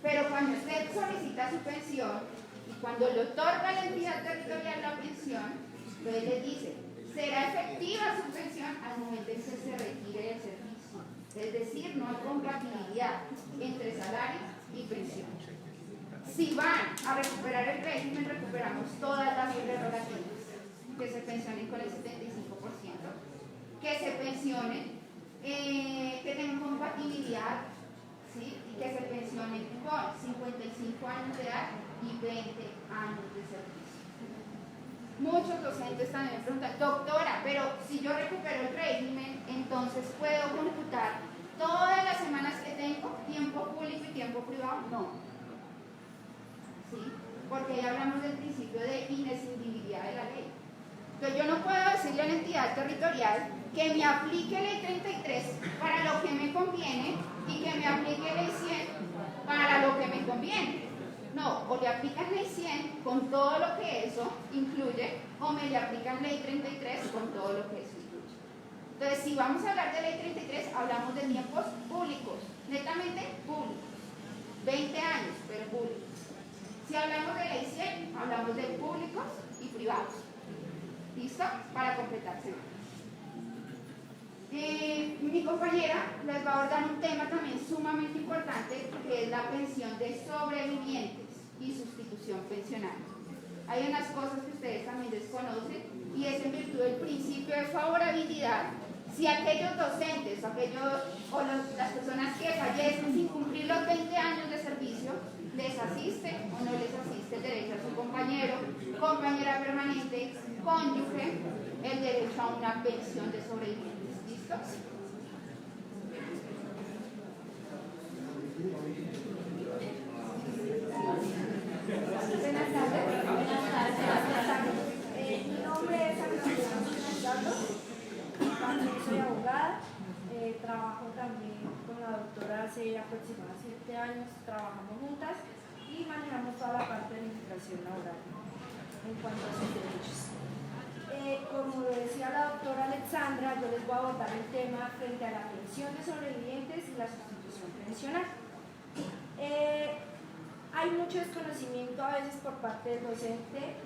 Pero cuando usted solicita su pensión y cuando le otorga la entidad territorial la pensión, entonces le dice, será efectiva su pensión al momento en que se retire del servicio. Es decir, no hay compatibilidad entre salario y pensión. Si van a recuperar el régimen, recuperamos todas las prerrogativas. Que se pensionen con el 75%, que se pensionen, que tengan compatibilidad, ¿sí? Y que se pensionen con 55 años de edad y 20 años de servicio. Muchos docentes también me preguntan, doctora, pero si yo recupero el régimen, entonces ¿puedo computar todas las semanas que tengo, tiempo público y tiempo privado? No. ¿Sí? Porque ya hablamos del principio de inescindibilidad de la ley. Entonces yo no puedo decirle a la entidad territorial que me aplique ley 33 para lo que me conviene y que me aplique ley 100 para lo que me conviene. No, o le aplican ley 100 con todo lo que eso incluye, o me le aplican ley 33 con todo lo que eso incluye. Entonces, si vamos a hablar de ley 33, hablamos de tiempos públicos, netamente públicos. 20 años, pero públicos. Si hablamos de ley 100, hablamos de públicos y privados. ¿Listo? Para completarse. Mi compañera les va a abordar un tema también sumamente importante, que es la pensión de sobrevivientes y sustitución pensional. Hay unas cosas que ustedes también desconocen y es en virtud del principio de favorabilidad. Si aquellos docentes las personas que fallecen sin cumplir los 20 años de servicio, les asiste o no les asiste el derecho a su compañero, compañera permanente, cónyuge, el derecho a una pensión de sobrevivientes. ¿Listos? Buenas tardes. Mi nombre es Ana María, también soy abogada, trabajo también con la doctora hace aproximadamente 7 años, trabajamos juntas y manejamos toda la parte de legislación laboral en cuanto a sus derechos. Como decía la doctora Alexandra, yo les voy a abordar el tema frente a la pensión de sobrevivientes y la sustitución pensional. Hay mucho desconocimiento a veces por parte del docente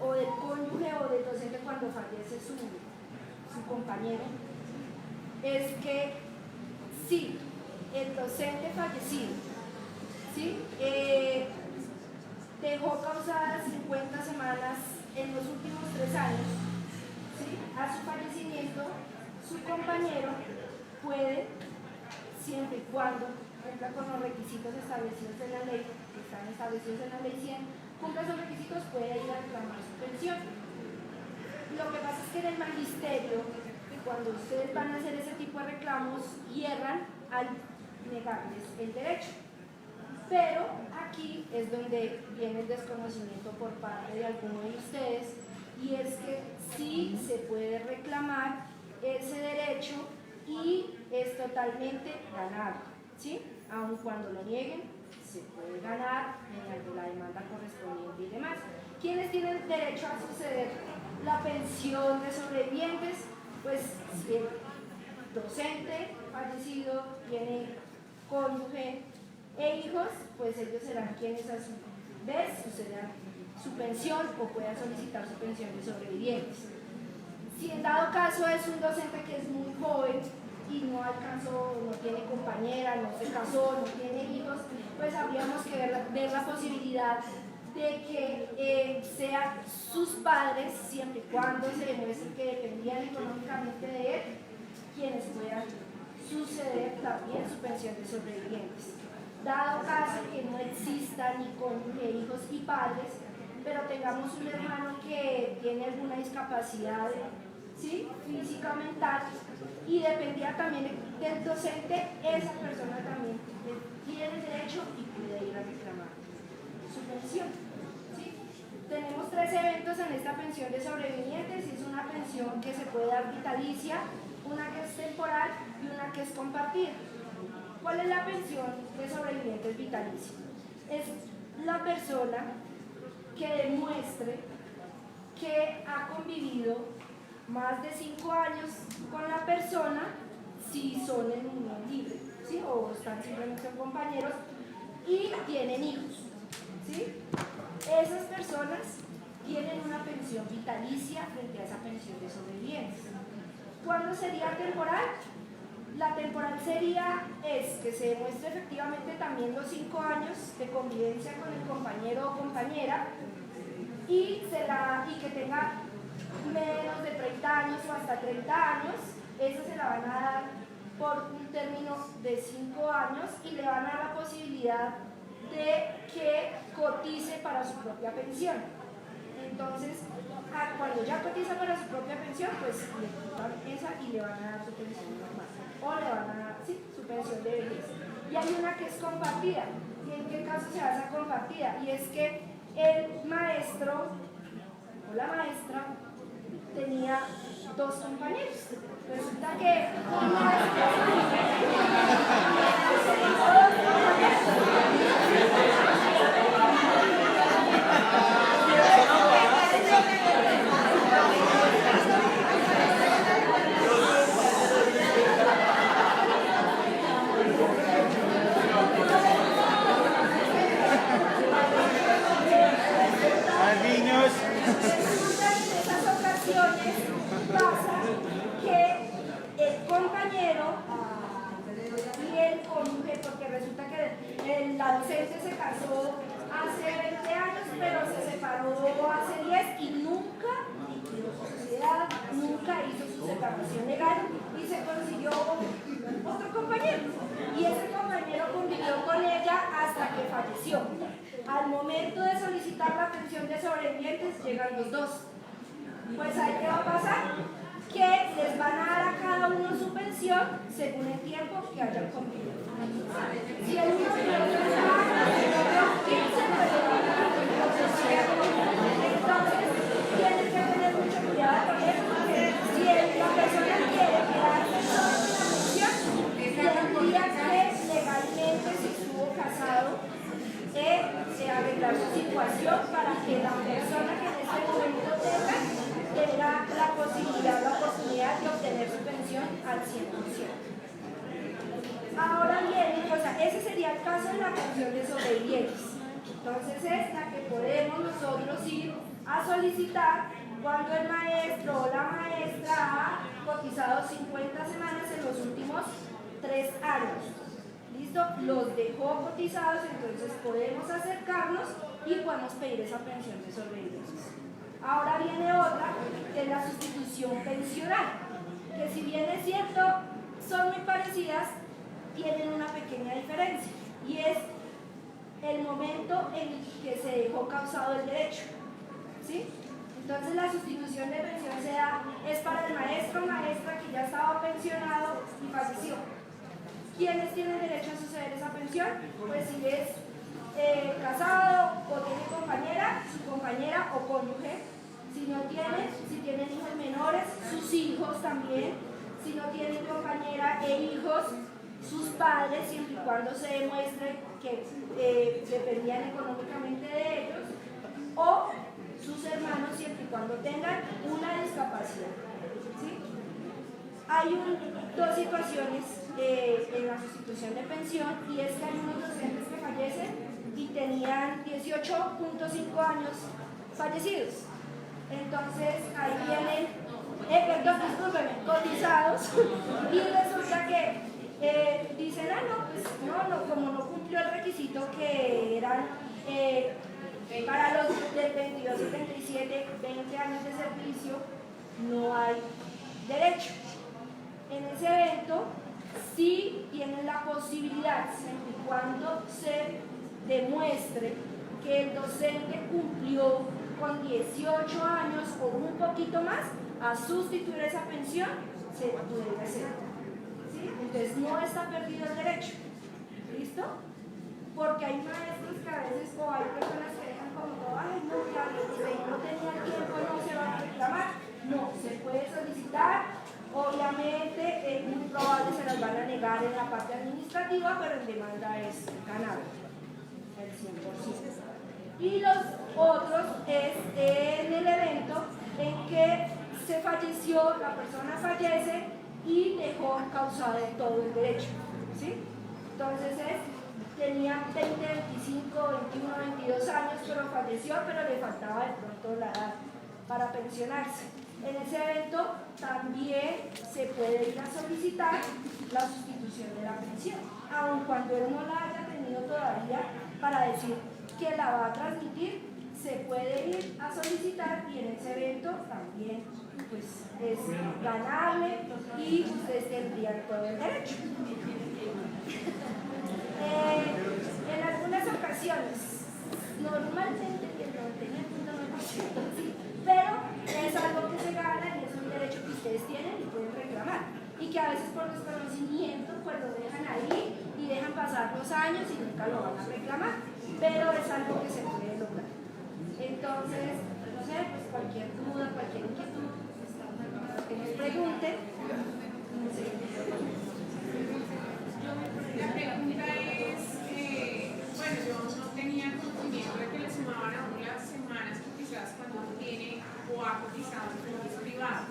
o del cónyuge o del docente cuando fallece su compañero. Es que sí, el docente fallecido, ¿sí? Dejó causadas 50 semanas en los últimos 3 años, ¿sí? A su fallecimiento, su compañero puede, siempre y cuando cumpla con los requisitos establecidos en la ley, que están establecidos en la ley 100, cumpla esos requisitos, puede ir a reclamar su pensión. Lo que pasa es que en el magisterio, cuando ustedes van a hacer ese tipo de reclamos, hierran al negarles el derecho. Pero aquí es donde viene el desconocimiento por parte de alguno de ustedes, y es que sí se puede reclamar ese derecho y es totalmente ganado, ¿sí? Aun cuando lo nieguen, se puede ganar mediante la demanda correspondiente y demás. ¿Quiénes tienen derecho a suceder la pensión de sobrevivientes? Pues si el docente fallecido tiene cónyuge e hijos, pues ellos serán quienes a su vez sucedan su pensión o puedan solicitar su pensión de sobrevivientes. Si en dado caso es un docente que es muy joven y no alcanzó, no tiene compañera, no se casó, no tiene hijos, pues habríamos que ver la posibilidad de que sean sus padres, siempre y cuando se demuestre que dependían económicamente de él, quienes puedan suceder también su pensión de sobrevivientes. Dado caso que no exista ni cónyuge, hijos y padres, pero tengamos un hermano que tiene alguna discapacidad, ¿sí?, física o mental, y dependía también del docente, esa persona también tiene derecho y puede ir a reclamar su pensión. ¿Sí? Tenemos 3 eventos en esta pensión de sobrevivientes, y es una pensión que se puede dar vitalicia, una que es temporal y una que es compartida. ¿Cuál es la pensión de sobrevivientes vitalicia? Es la persona que demuestre que ha convivido más de 5 años con la persona, si son en unión libre, ¿sí? O están simplemente compañeros y tienen hijos, ¿sí? Esas personas tienen una pensión vitalicia frente a esa pensión de sobrevivientes. ¿Cuándo sería temporal? La temporal es que se demuestre efectivamente también los 5 años de convivencia con el compañero o compañera y que tenga menos de 30 años o hasta 30 años. Esa se la van a dar por un término de 5 años y le van a dar la posibilidad de que cotice para su propia pensión. Entonces, cuando ya cotiza para su propia pensión, pues le quitan esa y le van a dar su pensión normal. O le van a dar, sí, su pensión de vejez. Y hay una que es compartida. ¿Y en qué caso se hace compartida? Y es que el maestro o la maestra tenía 2 compañeros. Resulta que un maestro pasa que el compañero y el cónyuge, porque resulta que la docente se casó hace 20 años, pero se separó hace 10 y nunca liquidó su sociedad, nunca hizo su separación legal y se consiguió otro compañero. Y ese compañero convivió con ella hasta que falleció. Al momento de solicitar la pensión de sobrevivientes llegan los 2. Pues ahí ¿qué va a pasar? Que les van a dar a cada uno su pensión según el tiempo que hayan convivido. Si el uno vivió 3 años, el otro 15, pues le van a dar la pensión. Entonces, tienen que tener mucho cuidado con eso, porque si la persona quiere quedarse solo con la pensión, tendría que legalmente, si estuvo casado, arreglar su situación para que la persona que en este momento tenga la posibilidad, la oportunidad de obtener su pensión al 100%. Ahora bien, o sea, ese sería el caso de la pensión de sobrevivientes. Entonces es la que podemos nosotros ir a solicitar cuando el maestro o la maestra ha cotizado 50 semanas en los últimos 3 años. ¿Listo? Los dejó cotizados, entonces podemos acercarnos y podemos pedir esa pensión de sobrevivencia. Ahora viene otra, que es la sustitución pensional, que si bien es cierto, son muy parecidas, tienen una pequeña diferencia, y es el momento en que se dejó causado el derecho, ¿sí? Entonces la sustitución de pensión es para el maestro o maestra que ya estaba pensionado y falleció. ¿Quiénes tienen derecho a suceder esa pensión? Pues si es casado o tiene compañera, su compañera o cónyuge. Si no tienen, si tienen hijos menores, sus hijos también. Si no tienen compañera e hijos, sus padres, siempre y cuando se demuestre que dependían económicamente de ellos, o sus hermanos, siempre y cuando tengan una discapacidad. ¿Sí? Hay dos situaciones en la sustitución de pensión, y es que hay unos docentes que fallecen y tenían 18.5 años fallecidos. Entonces ahí vienen, cotizados, y resulta que dicen, no, como no cumplió el requisito que eran para los del 22, 77, 20 años de servicio, no hay derecho. En ese evento sí tienen la posibilidad, siempre y cuando se demuestre que el docente cumplió con 18 años o un poquito más, a sustituir esa pensión se puede hacer. ¿Sí? Entonces no está perdido el derecho. ¿Listo? Porque hay maestros que a veces, o hay personas que dejan como todo, ay, no, claro, no tenía tiempo, no se va a reclamar. No, se puede solicitar. Obviamente es muy probable se las van a negar en la parte administrativa, pero en demanda es ganable, el 100%. Y los otros es en el evento en que se falleció, la persona fallece y dejó causado de todo el derecho, ¿sí? Entonces tenía 20, 25, 21, 22 años, pero falleció, pero le faltaba de pronto la edad para pensionarse. En ese evento también se puede ir a solicitar la sustitución de la pensión, aun cuando él no la haya tenido todavía, para decir que la va a transmitir, se puede ir a solicitar y en ese evento también pues, es ganable y ustedes tendrían todo el derecho. En algunas ocasiones, normalmente el 99% sí, pero es algo que se gana y es un derecho que ustedes tienen y pueden reclamar. Y que a veces por desconocimiento pues lo dejan ahí y dejan pasar los años y nunca lo van a reclamar. Pero es algo que se puede lograr. Entonces, no sé, pues cualquier duda, cualquier inquietud, que nos pregunten. La pregunta es, bueno, yo no tenía conocimiento de que le sumaban a uno las semanas cotizadas cuando uno tiene o ha cotizado en servicios privados.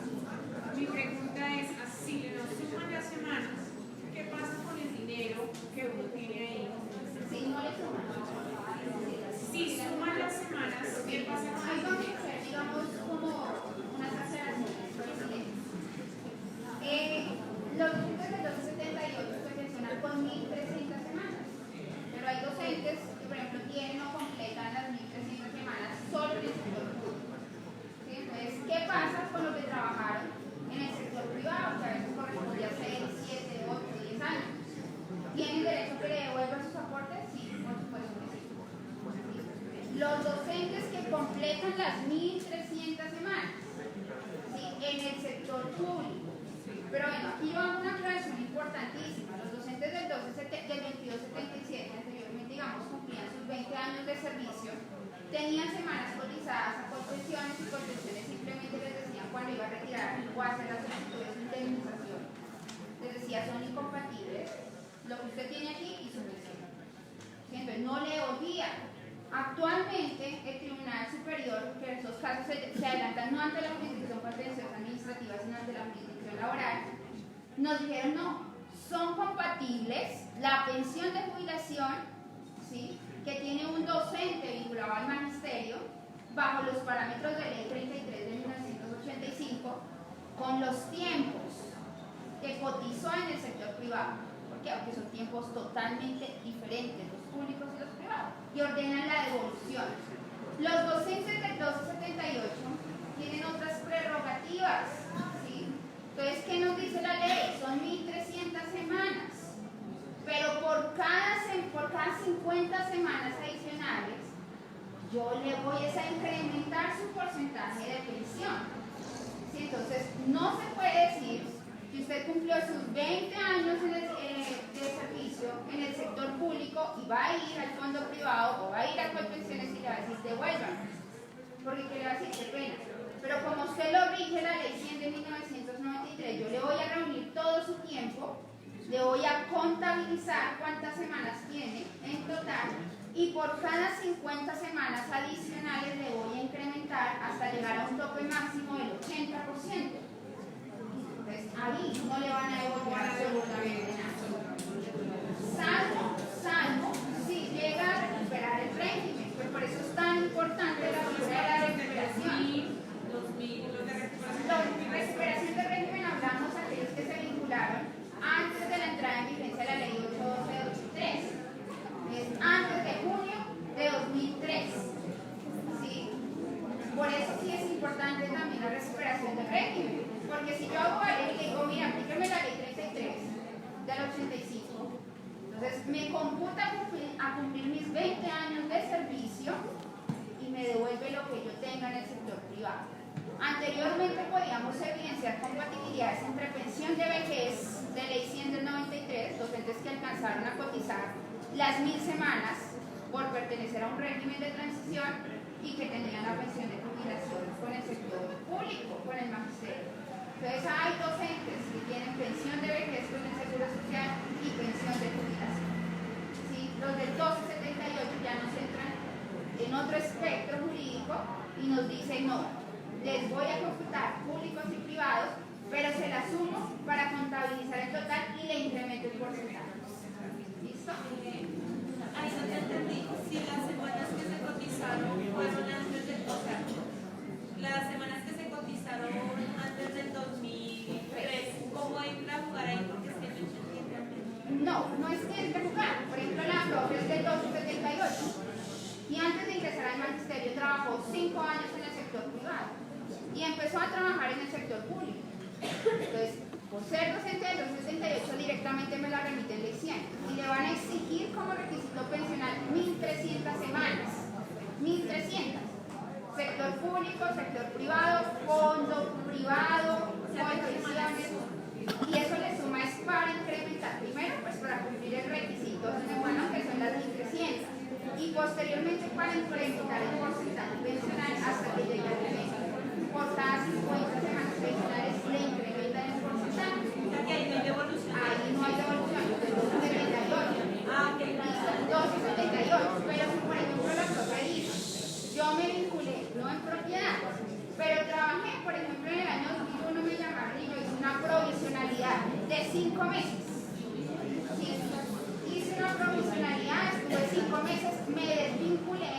Mi pregunta es, si le nos suman las semanas, ¿qué pasa con el dinero que uno tiene ahí? Si no le suman. Si suman las semanas, ¿qué pasa con Ahí el vamos a dinero? hacer, digamos, como unas aclaraciones por lo siguiente. Los docentes del 1278 se pensionan con 1.300 semanas, pero hay docentes que, por ejemplo, tienen o completan las 1.300 semanas solo en el sector público. ¿Sí? Entonces, ¿qué pasa con los que trabajaron en el sector privado, que a veces corresponde a 6, 7, 8, 10 años? ¿Tienen derecho a que le devuelvan sus aportes? Sí, por supuesto que sí. Los docentes que completan las 1.300 semanas, ¿sí? En el sector público. Pero bueno, aquí yo hago una aclaración importantísima. Los docentes del 2277, anteriormente, digamos, cumplían sus 20 años de servicio, tenían semanas cotizadas a Colpensiones y Colpensiones simplemente les decían cuando iba a retirar o a hacer la solicitud de su indemnización. Les decía, son incompatibles lo que usted tiene aquí y su pensión. Entonces, no le devolvían. Actualmente, el Tribunal Superior, que en esos casos se adelantan no ante la jurisdicción contenciosa administrativa, sino ante la jurisdicción laboral, nos dijeron no, son compatibles la pensión de jubilación, ¿sí?, que tiene un docente vinculado al magisterio, bajo los parámetros de ley 33 de 1985, con los tiempos que cotizó en el sector privado, porque aunque son tiempos totalmente diferentes, los públicos y los privados, y ordenan la devolución. Los docentes del 278 tienen otras prerrogativas, ¿sí? Entonces, ¿qué nos dice la ley? Son 1.300 semanas, pero por cada 50 semanas adicionales, yo le voy a incrementar su porcentaje de pensión. ¿Sí? Entonces, no se puede decir que usted cumplió sus 20 años de servicio en el sector público y va a ir al fondo privado o va a ir a Colpensiones y le va a decir devuelvan, porque ¿qué le va a decir? Qué pena. Pero como usted lo rige la ley 100 de 1993, yo le voy a reunir todo su tiempo, le voy a contabilizar cuántas semanas tiene en total y por cada 50 semanas adicionales le voy a incrementar hasta llegar a un tope máximo del 80%. Entonces, ahí no le van a devolver absolutamente nada. Salvo si llega a recuperar el régimen, pues por eso es tan importante la figura de la recuperación. Los de recuperación de régimen hablamos de aquellos que se vincularon antes de la entrada en vigencia de la ley 812 de 2003. Es antes de junio de 2003. ¿Sí? Por eso sí es importante también la recuperación del régimen. Porque si yo hago la ley y le digo, mira, aplíqueme la ley 33 del 85, entonces me computa a cumplir mis 20 años de servicio y me devuelve lo que yo tenga en el sector privado. Anteriormente podíamos evidenciar compatibilidades entre pensión de vejez de ley 100 del 93, docentes que alcanzaron a cotizar las 1.000 semanas por pertenecer a un régimen de transición y que tenían la pensión de jubilación con el sector público, con el magisterio. Entonces hay docentes que tienen pensión de vejez con el Seguro Social y pensión de jubilación. ¿Sí? Los del 1278 ya nos entran en otro espectro jurídico y nos dicen no, les voy a computar públicos y privados, pero se las sumo para contabilizar el total y le incremento el porcentaje. ¿Listo? Ahí no te entendí. Si las semanas que se cotizaron fueron antes del, o sea, las semanas que se cotizaron antes del 2003, ¿cómo entra a jugar ahí? Porque es que no entendí realmente. No es que entre jugar. Por ejemplo, la profe es del 278 y antes de ingresar al magisterio trabajó 5 años en el sector privado y empezó a trabajar en el sector público. Entonces, por ser docente del 278 directamente me la remiten ley 100 y le van a exigir como requisito pensional 1.300 semanas. 1.300. Sector público, sector privado, fondo privado, cotizaciones. Y eso le suma es para incrementar, primero pues para cumplir el requisito humano que son las 1.300 y posteriormente para incrementar el porcentaje pensional hasta que llegue al mes. Por cada 50 semanas pensionales le incrementan el porcentaje. Aquí ahí no hay devolución. Ahí no hay devolución, del 278. Ah, ok. 278, pero si por ejemplo la profe dice, yo me vinculé, no en propiedad, pero trabajé, por ejemplo en el año 2001 me llamaron y yo hice una provisionalidad de 5 meses. ¿Sí? Hice una provisionalidad, estuve 5 meses, me desvinculé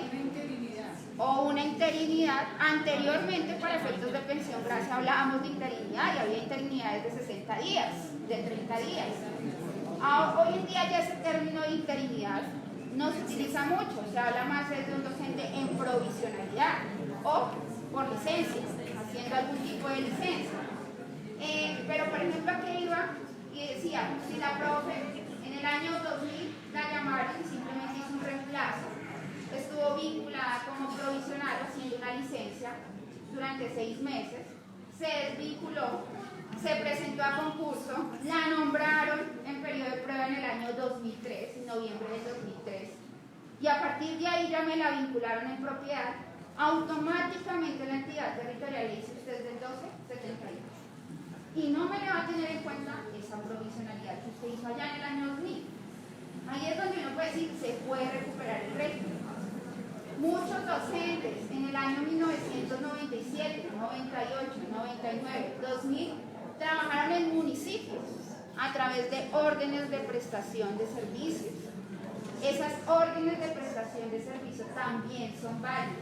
o una interinidad anteriormente para efectos de pensión. Gracias, hablábamos de interinidad y había interinidades de 60 días, de 30 días. Hoy en día ya ese término de interinidad no se utiliza mucho, se habla más de un docente en provisionalidad o por licencia, haciendo algún tipo de licencia. Pero por ejemplo aquí iba y decía, si la profe en el año 2000 la llamaron y simplemente hizo un reemplazo, estuvo vinculada como provisional haciendo una licencia durante 6 meses, se desvinculó, se presentó a concurso, la nombraron en periodo de prueba en el año 2003, en noviembre del 2003, y a partir de ahí ya me la vincularon en propiedad, automáticamente la entidad territorial le dice usted es del 1278 y no me le va a tener en cuenta esa provisionalidad que usted hizo allá en el año 2000. Ahí es donde uno puede decir se puede recuperar el régimen. Muchos docentes en el año 1997, 98, 99, 2000 trabajaron en municipios a través de órdenes de prestación de servicios. Esas órdenes de prestación de servicio también son válidas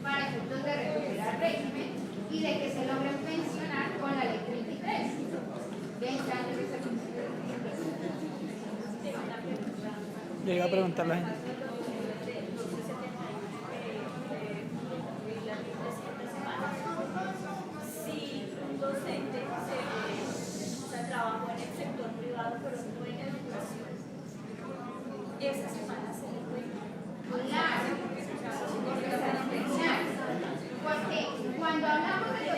para efectos de recuperar régimen y de que se logren pensionar con la ley 33. 20 años de servicio. Llega a preguntar la gente. Si un docente trabajó en el sector privado pero no en educación, esa semana se le cuenta. Claro, porque cuando hablamos de los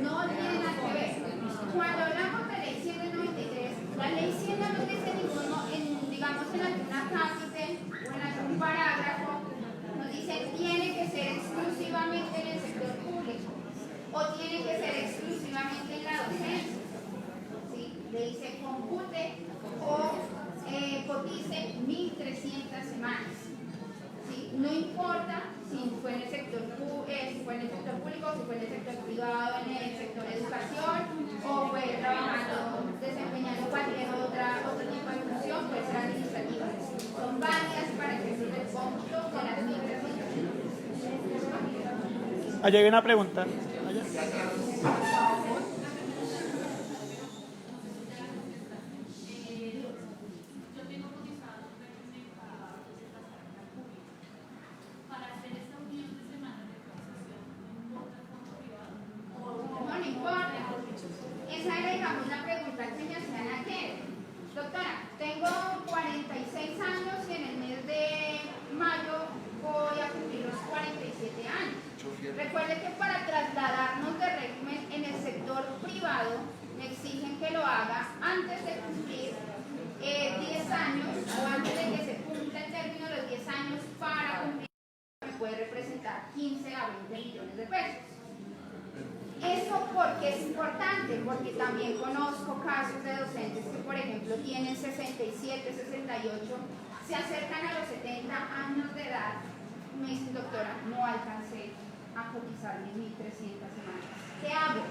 no tiene nada que ver. Cuando hablamos de ley 100 del 93, la ley 100 no nos dice ninguno, digamos en alguna cápite o en algún parágrafo, nos dice tiene que ser exclusivamente en el sector público o tiene que ser exclusivamente en la docencia. ¿Sí? Le dice compute o cotice 1.300 semanas. ¿Sí? No importa si fue en el sector público, si fue en el sector privado, en el sector de educación o fue trabajando, desempeñando cualquier otro tipo de función, puede ser administrativa. Son válidas para efectos del cómputo de las 1.300. Allá hay una pregunta. Allá. No importa. Esa era, digamos, la pregunta que me hacían ayer. Doctora, tengo 46 años y en el mes de mayo voy a cumplir los 47 años. Recuerde que para trasladarnos de régimen en el sector privado me exigen que lo haga antes de cumplir 10 años o antes de que se cumpla el término de los 10 años para cumplir me puede representar 15 a 20 millones de pesos. ¿Eso por qué es importante? Porque también conozco casos de docentes que, por ejemplo, tienen 67, 68, se acercan a los 70 años de edad, me dicen, doctora, no alcancé a cotizar 1.300 semanas. ¿Qué hago?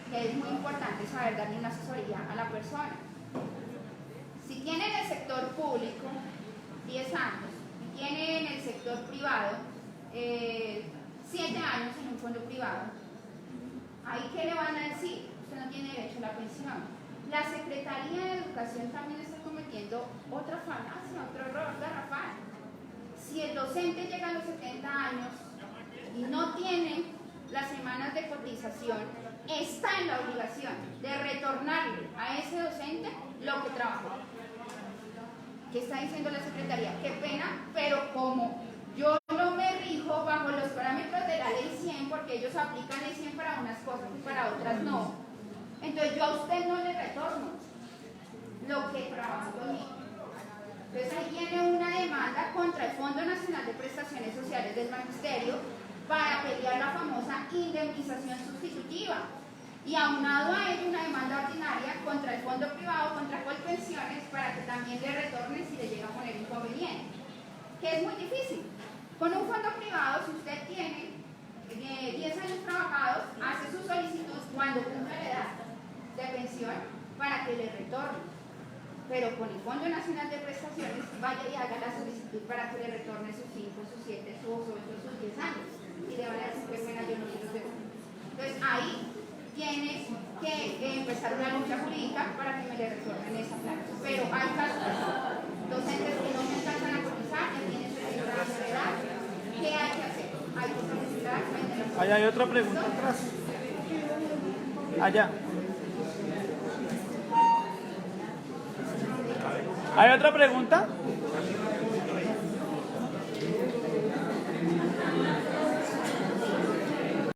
Que es muy importante saber darle una asesoría a la persona. Si tiene en el sector público 10 años y tiene en el sector privado 7 años en un fondo privado, ¿ahí qué le van a decir? Usted no tiene derecho a la pensión. La Secretaría de Educación también está cometiendo otra falacia, otro error garrafal. Si el docente llega a los 70 años y no tiene las semanas de cotización, está en la obligación de retornarle a ese docente lo que trabajó. ¿Qué está diciendo la Secretaría? Qué pena, pero como yo no me rijo bajo los parámetros de la ley 100, porque ellos aplican ley 100 para unas cosas y para otras no, entonces yo a usted no le retorno lo que trabajó conmigo. Entonces ahí tiene una demanda contra el Fondo Nacional de Prestaciones Sociales del Magisterio para pelear la famosa indemnización sustitutiva. Y aunado a ello una demanda ordinaria contra el fondo privado, contra Colpensiones, para que también le retornen si le llega a poner inconveniente. Que es muy difícil. Con un fondo privado, si usted tiene 10 años trabajados, hace su solicitud cuando cumpla la edad de pensión para que le retorne. Pero con el Fondo Nacional de Prestaciones, vaya y haga la solicitud para que le retorne sus 5, sus 7, sus 8, sus 10 años. Y le van a decir que pena, yo no quiero hacer. Entonces ahí tiene que empezar una lucha jurídica para que me le retornen esa plata. Pero hay casos docentes que no me alcanzan a cotizar, que tienen 70 años de edad. ¿Qué hay que hacer? Hay que solicitar. Allá hay otra pregunta atrás. Allá. ¿Hay otra pregunta?